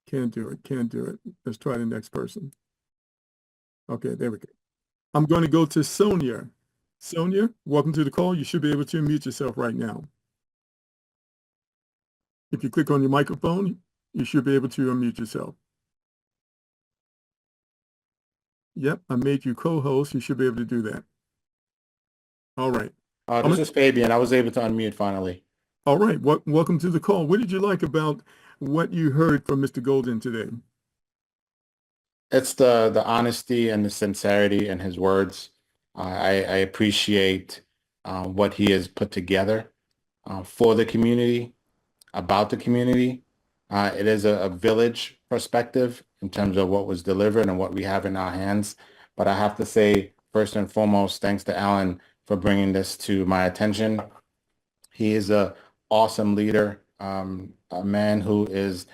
Can't do it. Can't do it. Let's try the next person. Okay, there we go. I'm going to go to Sonia. Sonia, welcome to the call. You should be able to unmute yourself right now. If you click on your microphone, you should be able to unmute yourself. Yep, I made you co-host. You should be able to do that. All right. This is Fabian. I was able to unmute finally. All right. Welcome to the call. What did you like about what you heard from Mr. Golden today? It's the honesty and the sincerity in his words. I appreciate what he has put together for the community, about the community. It is a village perspective in terms of what was delivered and what we have in our hands. But I have to say, first and foremost, thanks to Alan for bringing this to my attention. He is an awesome leader, a man who is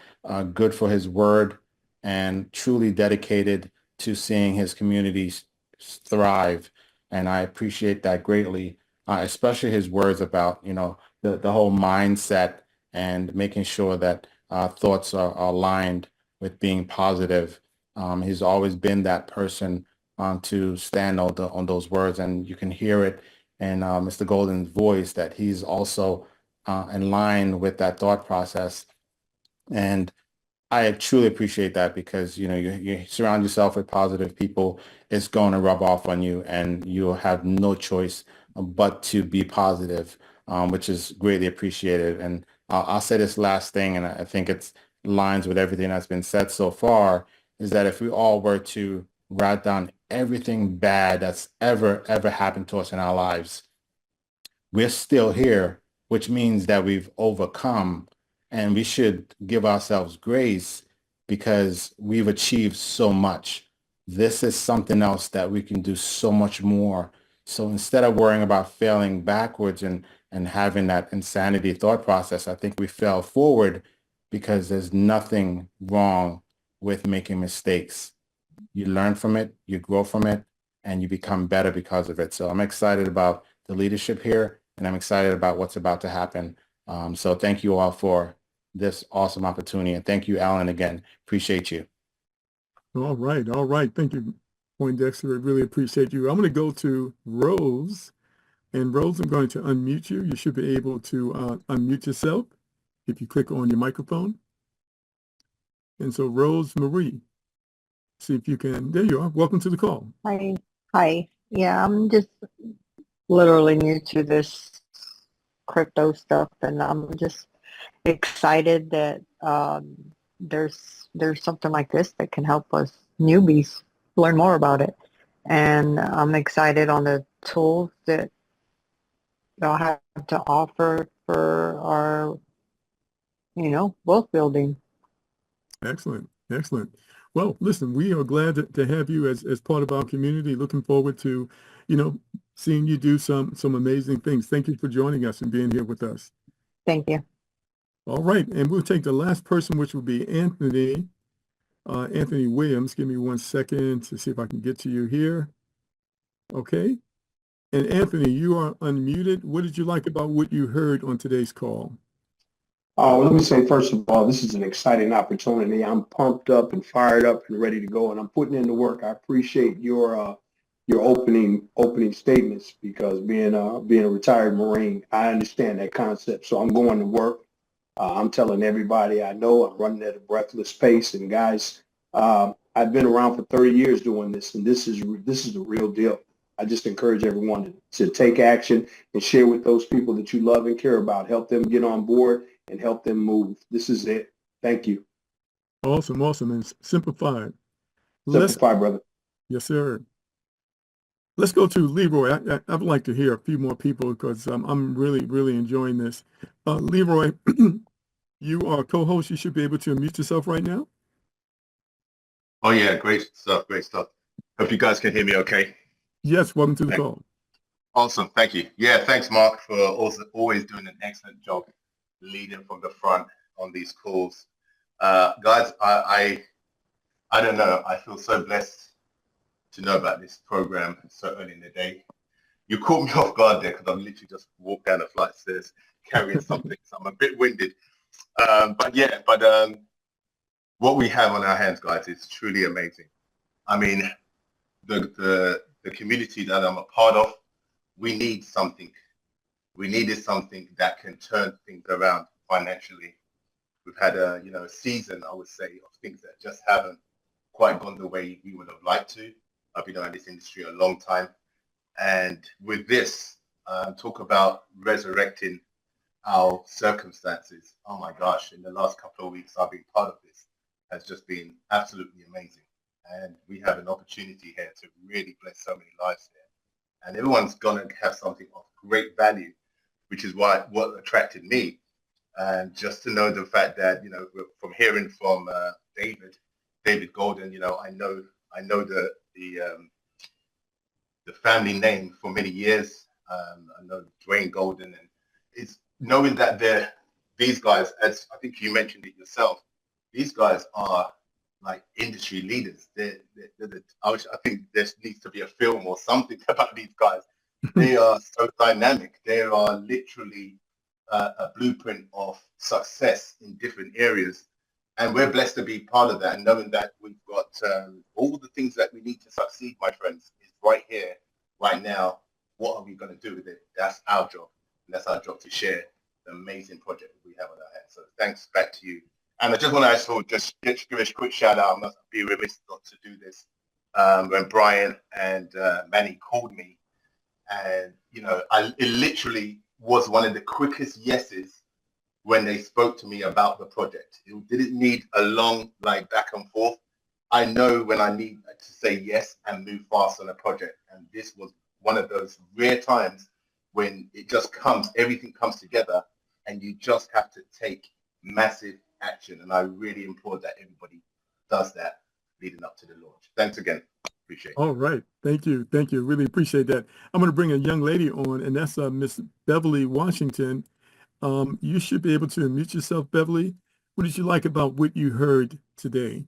good for his word and truly dedicated to seeing his communities thrive. And I appreciate that greatly, especially his words about, the whole mindset and making sure that thoughts are aligned with being positive. He's always been that person to stand on those words, and you can hear it in Mr. Golden's voice that he's also in line with that thought process. And I truly appreciate that because, you surround yourself with positive people, it's going to rub off on you and you'll have no choice but to be positive, which is greatly appreciated. And I'll say this last thing, and I think it's lines with everything that's been said so far, is that if we all were to write down everything bad that's ever happened to us in our lives, we're still here, which means that we've overcome, and we should give ourselves grace because we've achieved so much. This is something else that we can do so much more. So instead of worrying about failing backwards and having that insanity thought process, I think we fell forward because there's nothing wrong with making mistakes. You learn from it, you grow from it, and you become better because of it. So I'm excited about the leadership here, and I'm excited about what's about to happen. So thank you all for this awesome opportunity. And thank you, Alan, again. Appreciate you. All right. All right. Thank you, Poindexter. I really appreciate you. I'm going to go to Rose. And Rose, I'm going to unmute you. You should be able to unmute yourself if you click on your microphone. And so Rose Marie, see if you can. There you are. Welcome to the call. Hi. Hi. Yeah, I'm just literally new to this crypto stuff, and I'm just excited that there's something like this that can help us newbies learn more about it. And I'm excited on the tools that y'all have to offer for our, wealth building. Excellent. Excellent. Well, listen, we are glad to have you as part of our community. Looking forward to, seeing you do some amazing things. Thank you for joining us and being here with us. Thank you. All right. And we'll take the last person, which will be Anthony. Anthony Williams. Give me 1 second to see if I can get to you here. Okay. And Anthony, you are unmuted. What did you like about what you heard on today's call? Let me say, first of all, this is an exciting opportunity. I'm pumped up and fired up and ready to go, and I'm putting in the work. I appreciate your opening statements because being a retired Marine, I understand that concept. So I'm going to work. I'm telling everybody I know I'm running at a breathless pace. And guys, I've been around for 30 years doing this, and this is the real deal. I just encourage everyone to take action and share with those people that you love and care about. Help them get on board and help them move. This is it. Thank you. Awesome, awesome, and simplified. Simplify, brother. Yes, sir. Let's go to Leroy. I'd like to hear a few more people because I'm really, really enjoying this. Leroy, you are co-host. You should be able to unmute yourself right now. Oh, yeah. Great stuff. Great stuff. Hope you guys can hear me okay. Yes. Welcome to the call. Awesome. Thank you. Yeah. Thanks, Mark, for also always doing an excellent job leading from the front on these calls. Guys, I don't know. I feel so blessed to know about this program so early in the day. You caught me off guard there because I'm literally just walked down a flight of stairs carrying something, so I'm a bit winded. But what we have on our hands, guys, is truly amazing. I mean, the community that I'm a part of, we need something. We needed something that can turn things around financially. We've had a season, I would say, of things that just haven't quite gone the way we would have liked to. I've been in this industry a long time, and with this, talk about resurrecting our circumstances. Oh my gosh, in the last couple of weeks I've been part of this, has just been absolutely amazing. And we have an opportunity here to really bless so many lives here. And everyone's gonna have something of great value, which is what attracted me. And just to know the fact that, from hearing from David Golden, I know the family name for many years. I know Dwayne Golden, and it's knowing that these guys, as I think you mentioned it yourself, these guys are like industry leaders. I think there needs to be a film or something about these guys. They are so dynamic. They are literally a blueprint of success in different areas. And we're blessed to be part of that, and knowing that we've got all the things that we need to succeed, my friends, is right here, right now. What are we going to do with it? That's our job. And that's our job to share the amazing project that we have on our hands. So thanks, back to you. And I just want to also just give a quick shout out. I must be remiss not to do this. When Brian and Manny called me, and it literally was one of the quickest yeses when they spoke to me about the project. It didn't need a long back and forth. I know when I need to say yes and move fast on a project, and this was one of those rare times when it just everything comes together, and you just have to take massive action. And I really implore that everybody does that leading up to the launch. Thanks again. Appreciate it. All right. Thank you. Thank you. Really appreciate that. I'm going to bring a young lady on, and that's Miss Beverly Washington. You should be able to unmute yourself, Beverly. What did you like about what you heard today?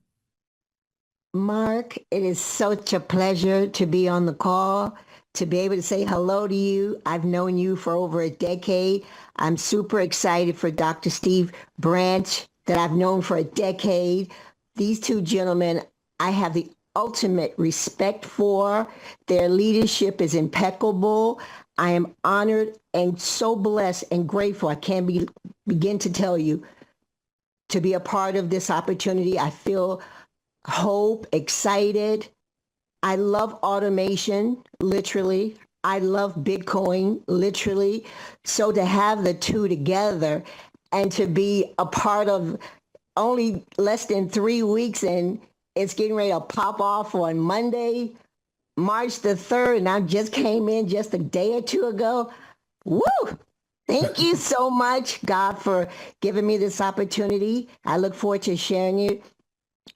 Mark, it is such a pleasure to be on the call, to be able to say hello to you. I've known you for over a decade. I'm super excited for Dr. Steve Branch that I've known for a decade. These two gentlemen, I have the ultimate respect for. Their leadership is impeccable. I am honored and so blessed and grateful. I can't begin to tell you to be a part of this opportunity. I feel hope, excited. I love automation, literally. I love Bitcoin, literally. So to have the two together and to be a part of only less than 3 weeks, and it's getting ready to pop off on Monday, March the 3rd, and I just came in just a day or two ago. Woo! Thank you so much, God, for giving me this opportunity. I look forward to sharing it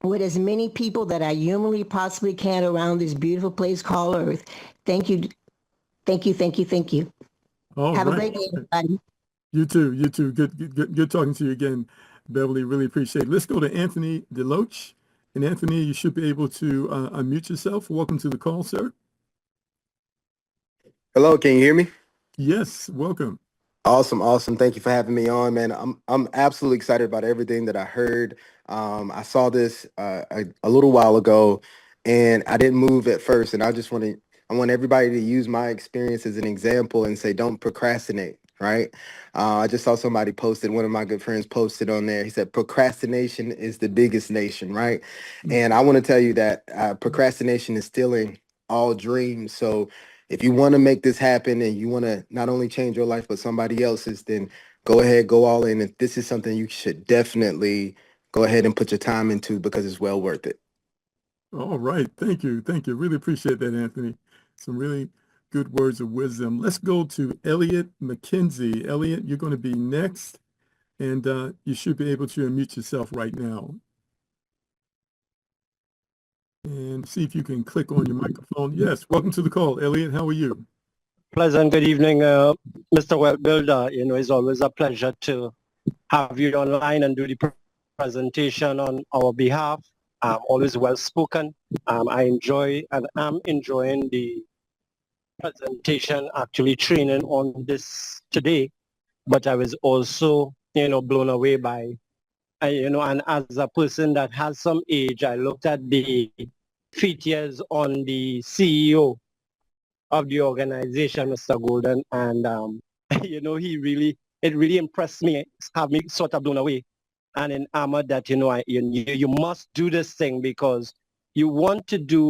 with as many people that I humanly possibly can around this beautiful place called Earth. Thank you. Thank you. Thank you. Thank you. Have a great day, everybody. You too. You too. Good talking to you again, Beverly. Really appreciate it. Let's go to Anthony Deloach. And Anthony, you should be able to unmute yourself. Welcome to the call, sir. Hello, can you hear me? Yes, welcome. Awesome. Thank you for having me on, man. I'm absolutely excited about everything that I heard. I saw this a little while ago, and I didn't move at first. And I want everybody to use my experience as an example and say, don't procrastinate. Right? I just saw somebody posted. One of my good friends posted on there. He said, "Procrastination is the biggest nation." Right? And I want to tell you that procrastination is stealing all dreams. So if you want to make this happen and you want to not only change your life, but somebody else's, then go ahead, go all in. And this is something you should definitely go ahead and put your time into because it's well worth it. All right. Thank you. Thank you. Really appreciate that, Anthony. Some really good words of wisdom. Let's go to Elliot McKenzie. Elliot, you're going to be next, and you should be able to unmute yourself right now. And see if you can click on your microphone. Yes, welcome to the call, Elliot. How are you? Pleasant good evening, Mr. Wealth Builder. It's always a pleasure to have you online and do the presentation on our behalf. Always well spoken. I enjoy and am enjoying the presentation, actually training on this today. But I was also, blown away by, and as a person that has some age, I looked at the feet years on the CEO of the organization, Mr. Golden, and it really impressed me, have me sort of blown away and enamored that you must do this thing because you want to do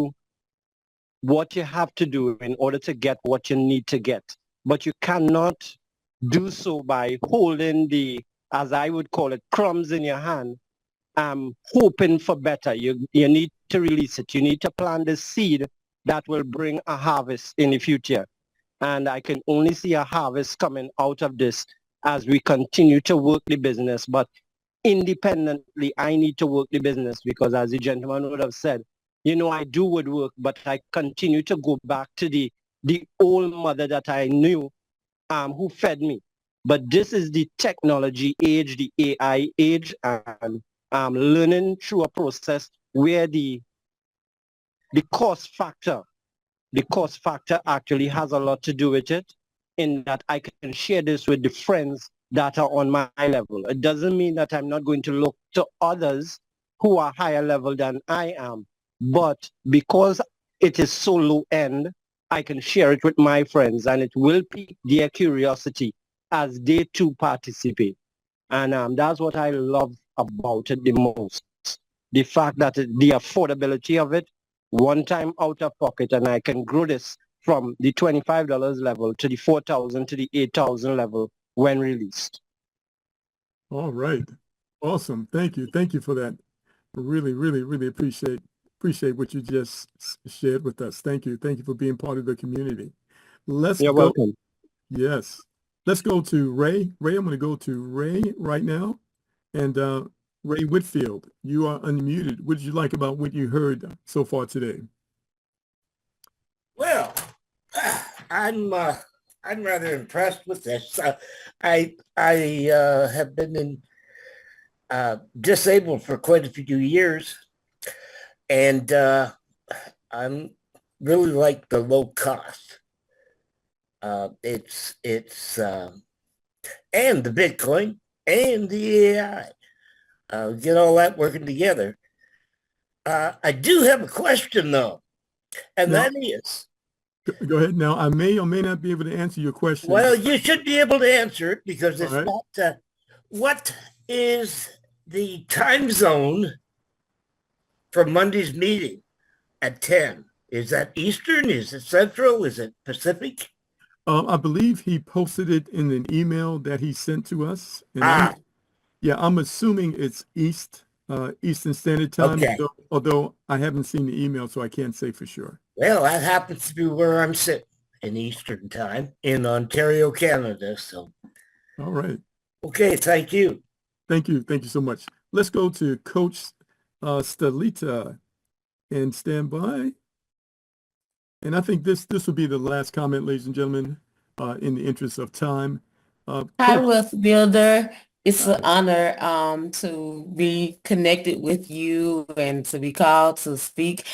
what you have to do in order to get what you need to get, but you cannot do so by holding the, as I would call it, crumbs in your hand, hoping for better. You need to release it. You need to plant the seed that will bring a harvest in the future. And I can only see a harvest coming out of this as we continue to work the business. But independently, I need to work the business because as the gentleman would have said, I do woodwork, but I continue to go back to the old mother that I knew who fed me. But this is the technology age, the AI age, and learning through a process where the cost factor actually has a lot to do with it, in that I can share this with the friends that are on my level. It doesn't mean that I'm not going to look to others who are higher level than I am, but because it is so low end, I can share it with my friends and it will pique their curiosity as they too participate. And that's what I love about it the most. The fact that the affordability of it, one time out of pocket, and I can grow this from the $25 level to the 4,000 to the 8,000 level when released. All right. Awesome. Thank you. Thank you for that. Really, really, really appreciate what you just shared with us. Thank you. Thank you for being part of the community. You're welcome. Yes. Let's go to Ray. Ray, I'm going to go to Ray right now. And Ray Whitfield, you are unmuted. What did you like about what you heard so far today? Well, I'm rather impressed with this. I have been disabled for quite a few years, and I'm really like the low cost. It's and the Bitcoin and the AI. Get all that working together. I do have a question though, and Now, that is, go ahead. Now, I may or may not be able to answer your question. well, you should be able to answer it because it's All right. not, what is the time zone for Monday's meeting at 10? Is that Eastern? Is it Central? Is it Pacific? I believe he posted it in an email that he sent to us. And I'm assuming it's Eastern Standard Time, Okay. although I haven't seen the email, so I can't say for sure. Well, that happens to be where I'm sitting in Eastern Time in Ontario, Canada. So, all right. Okay, thank you. Thank you. Thank you so much. Let's go to Coach Stalita and stand by. And I think this will be the last comment, ladies and gentlemen, in the interest of time. Hi, Wealth Builder. It's an honor to be connected with you and to be called to speak.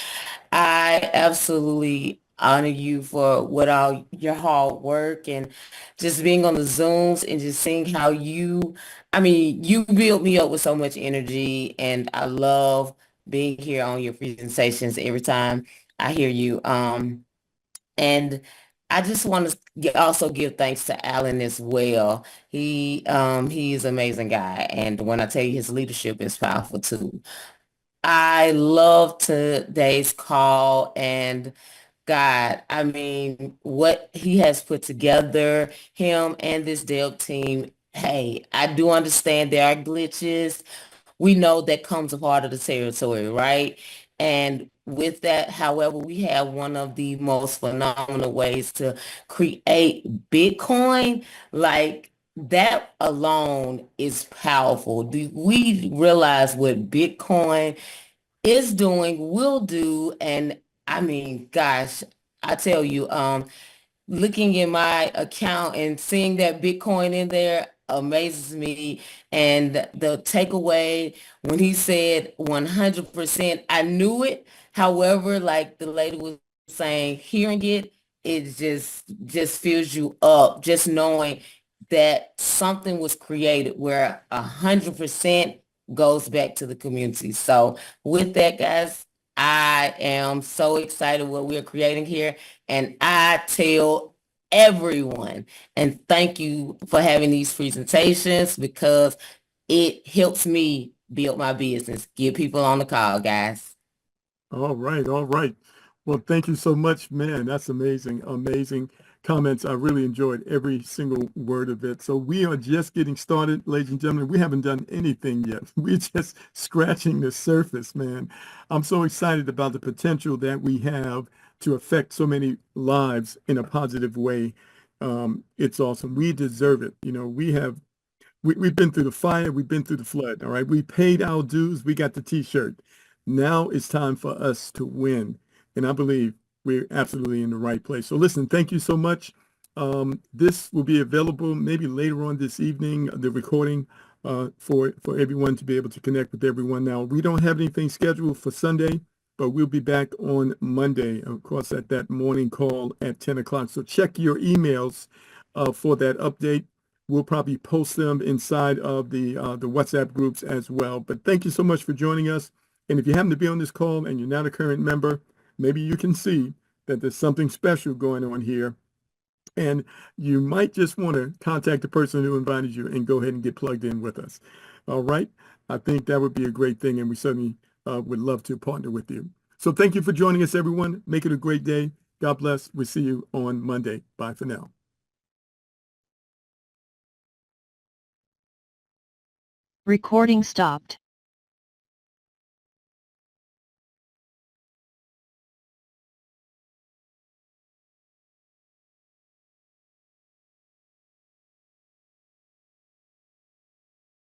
I absolutely honor you for all your hard work and just being on the Zooms and just seeing how you build me up with so much energy, and I love being here on your presentations every time I hear you. And I just want to also give thanks to Alan as well. He's an amazing guy, and when I tell you his leadership is powerful too. I love today's call, and God, what he has put together, him and this Dell team. Hey, I do understand there are glitches. We know that comes a part of the territory, right? And with that, however, we have one of the most phenomenal ways to create Bitcoin. Like that alone is powerful. Do we realize what Bitcoin is doing, will do? And gosh, I tell you, looking in my account and seeing that Bitcoin in there amazes me. And the takeaway when he said 100%, I knew it. However, like the lady was saying, hearing it just fills you up, just knowing that something was created where 100% goes back to the community. So with that, guys, I am so excited what we're creating here, and I tell everyone, and thank you for having these presentations because it helps me build my business. Get people on the call, guys. All right, all right. Well, thank you so much, man. That's amazing, amazing comments. I really enjoyed every single word of it. So we are just getting started, ladies and gentlemen. We haven't done anything yet. We're just scratching the surface, man. I'm so excited about the potential that we have to affect so many lives in a positive way. It's awesome. We deserve it. You know, we've been through the fire, we've been through the flood, all right? We paid our dues, we got the t-shirt. Now it's time for us to win. And I believe we're absolutely in the right place. So listen, thank you so much. This will be available maybe later on this evening, the recording for everyone to be able to connect with everyone. Now, we don't have anything scheduled for Sunday, but we'll be back on Monday, of course, at that morning call at 10 o'clock. So check your emails for that update. We'll probably post them inside of the WhatsApp groups as well. But thank you so much for joining us. And if you happen to be on this call and you're not a current member, maybe you can see that there's something special going on here. And you might just want to contact the person who invited you and go ahead and get plugged in with us. All right. I think that would be a great thing. And we certainly would love to partner with you. So thank you for joining us, everyone. Make it a great day. God bless. We'll see you on Monday. Bye for now. Recording stopped.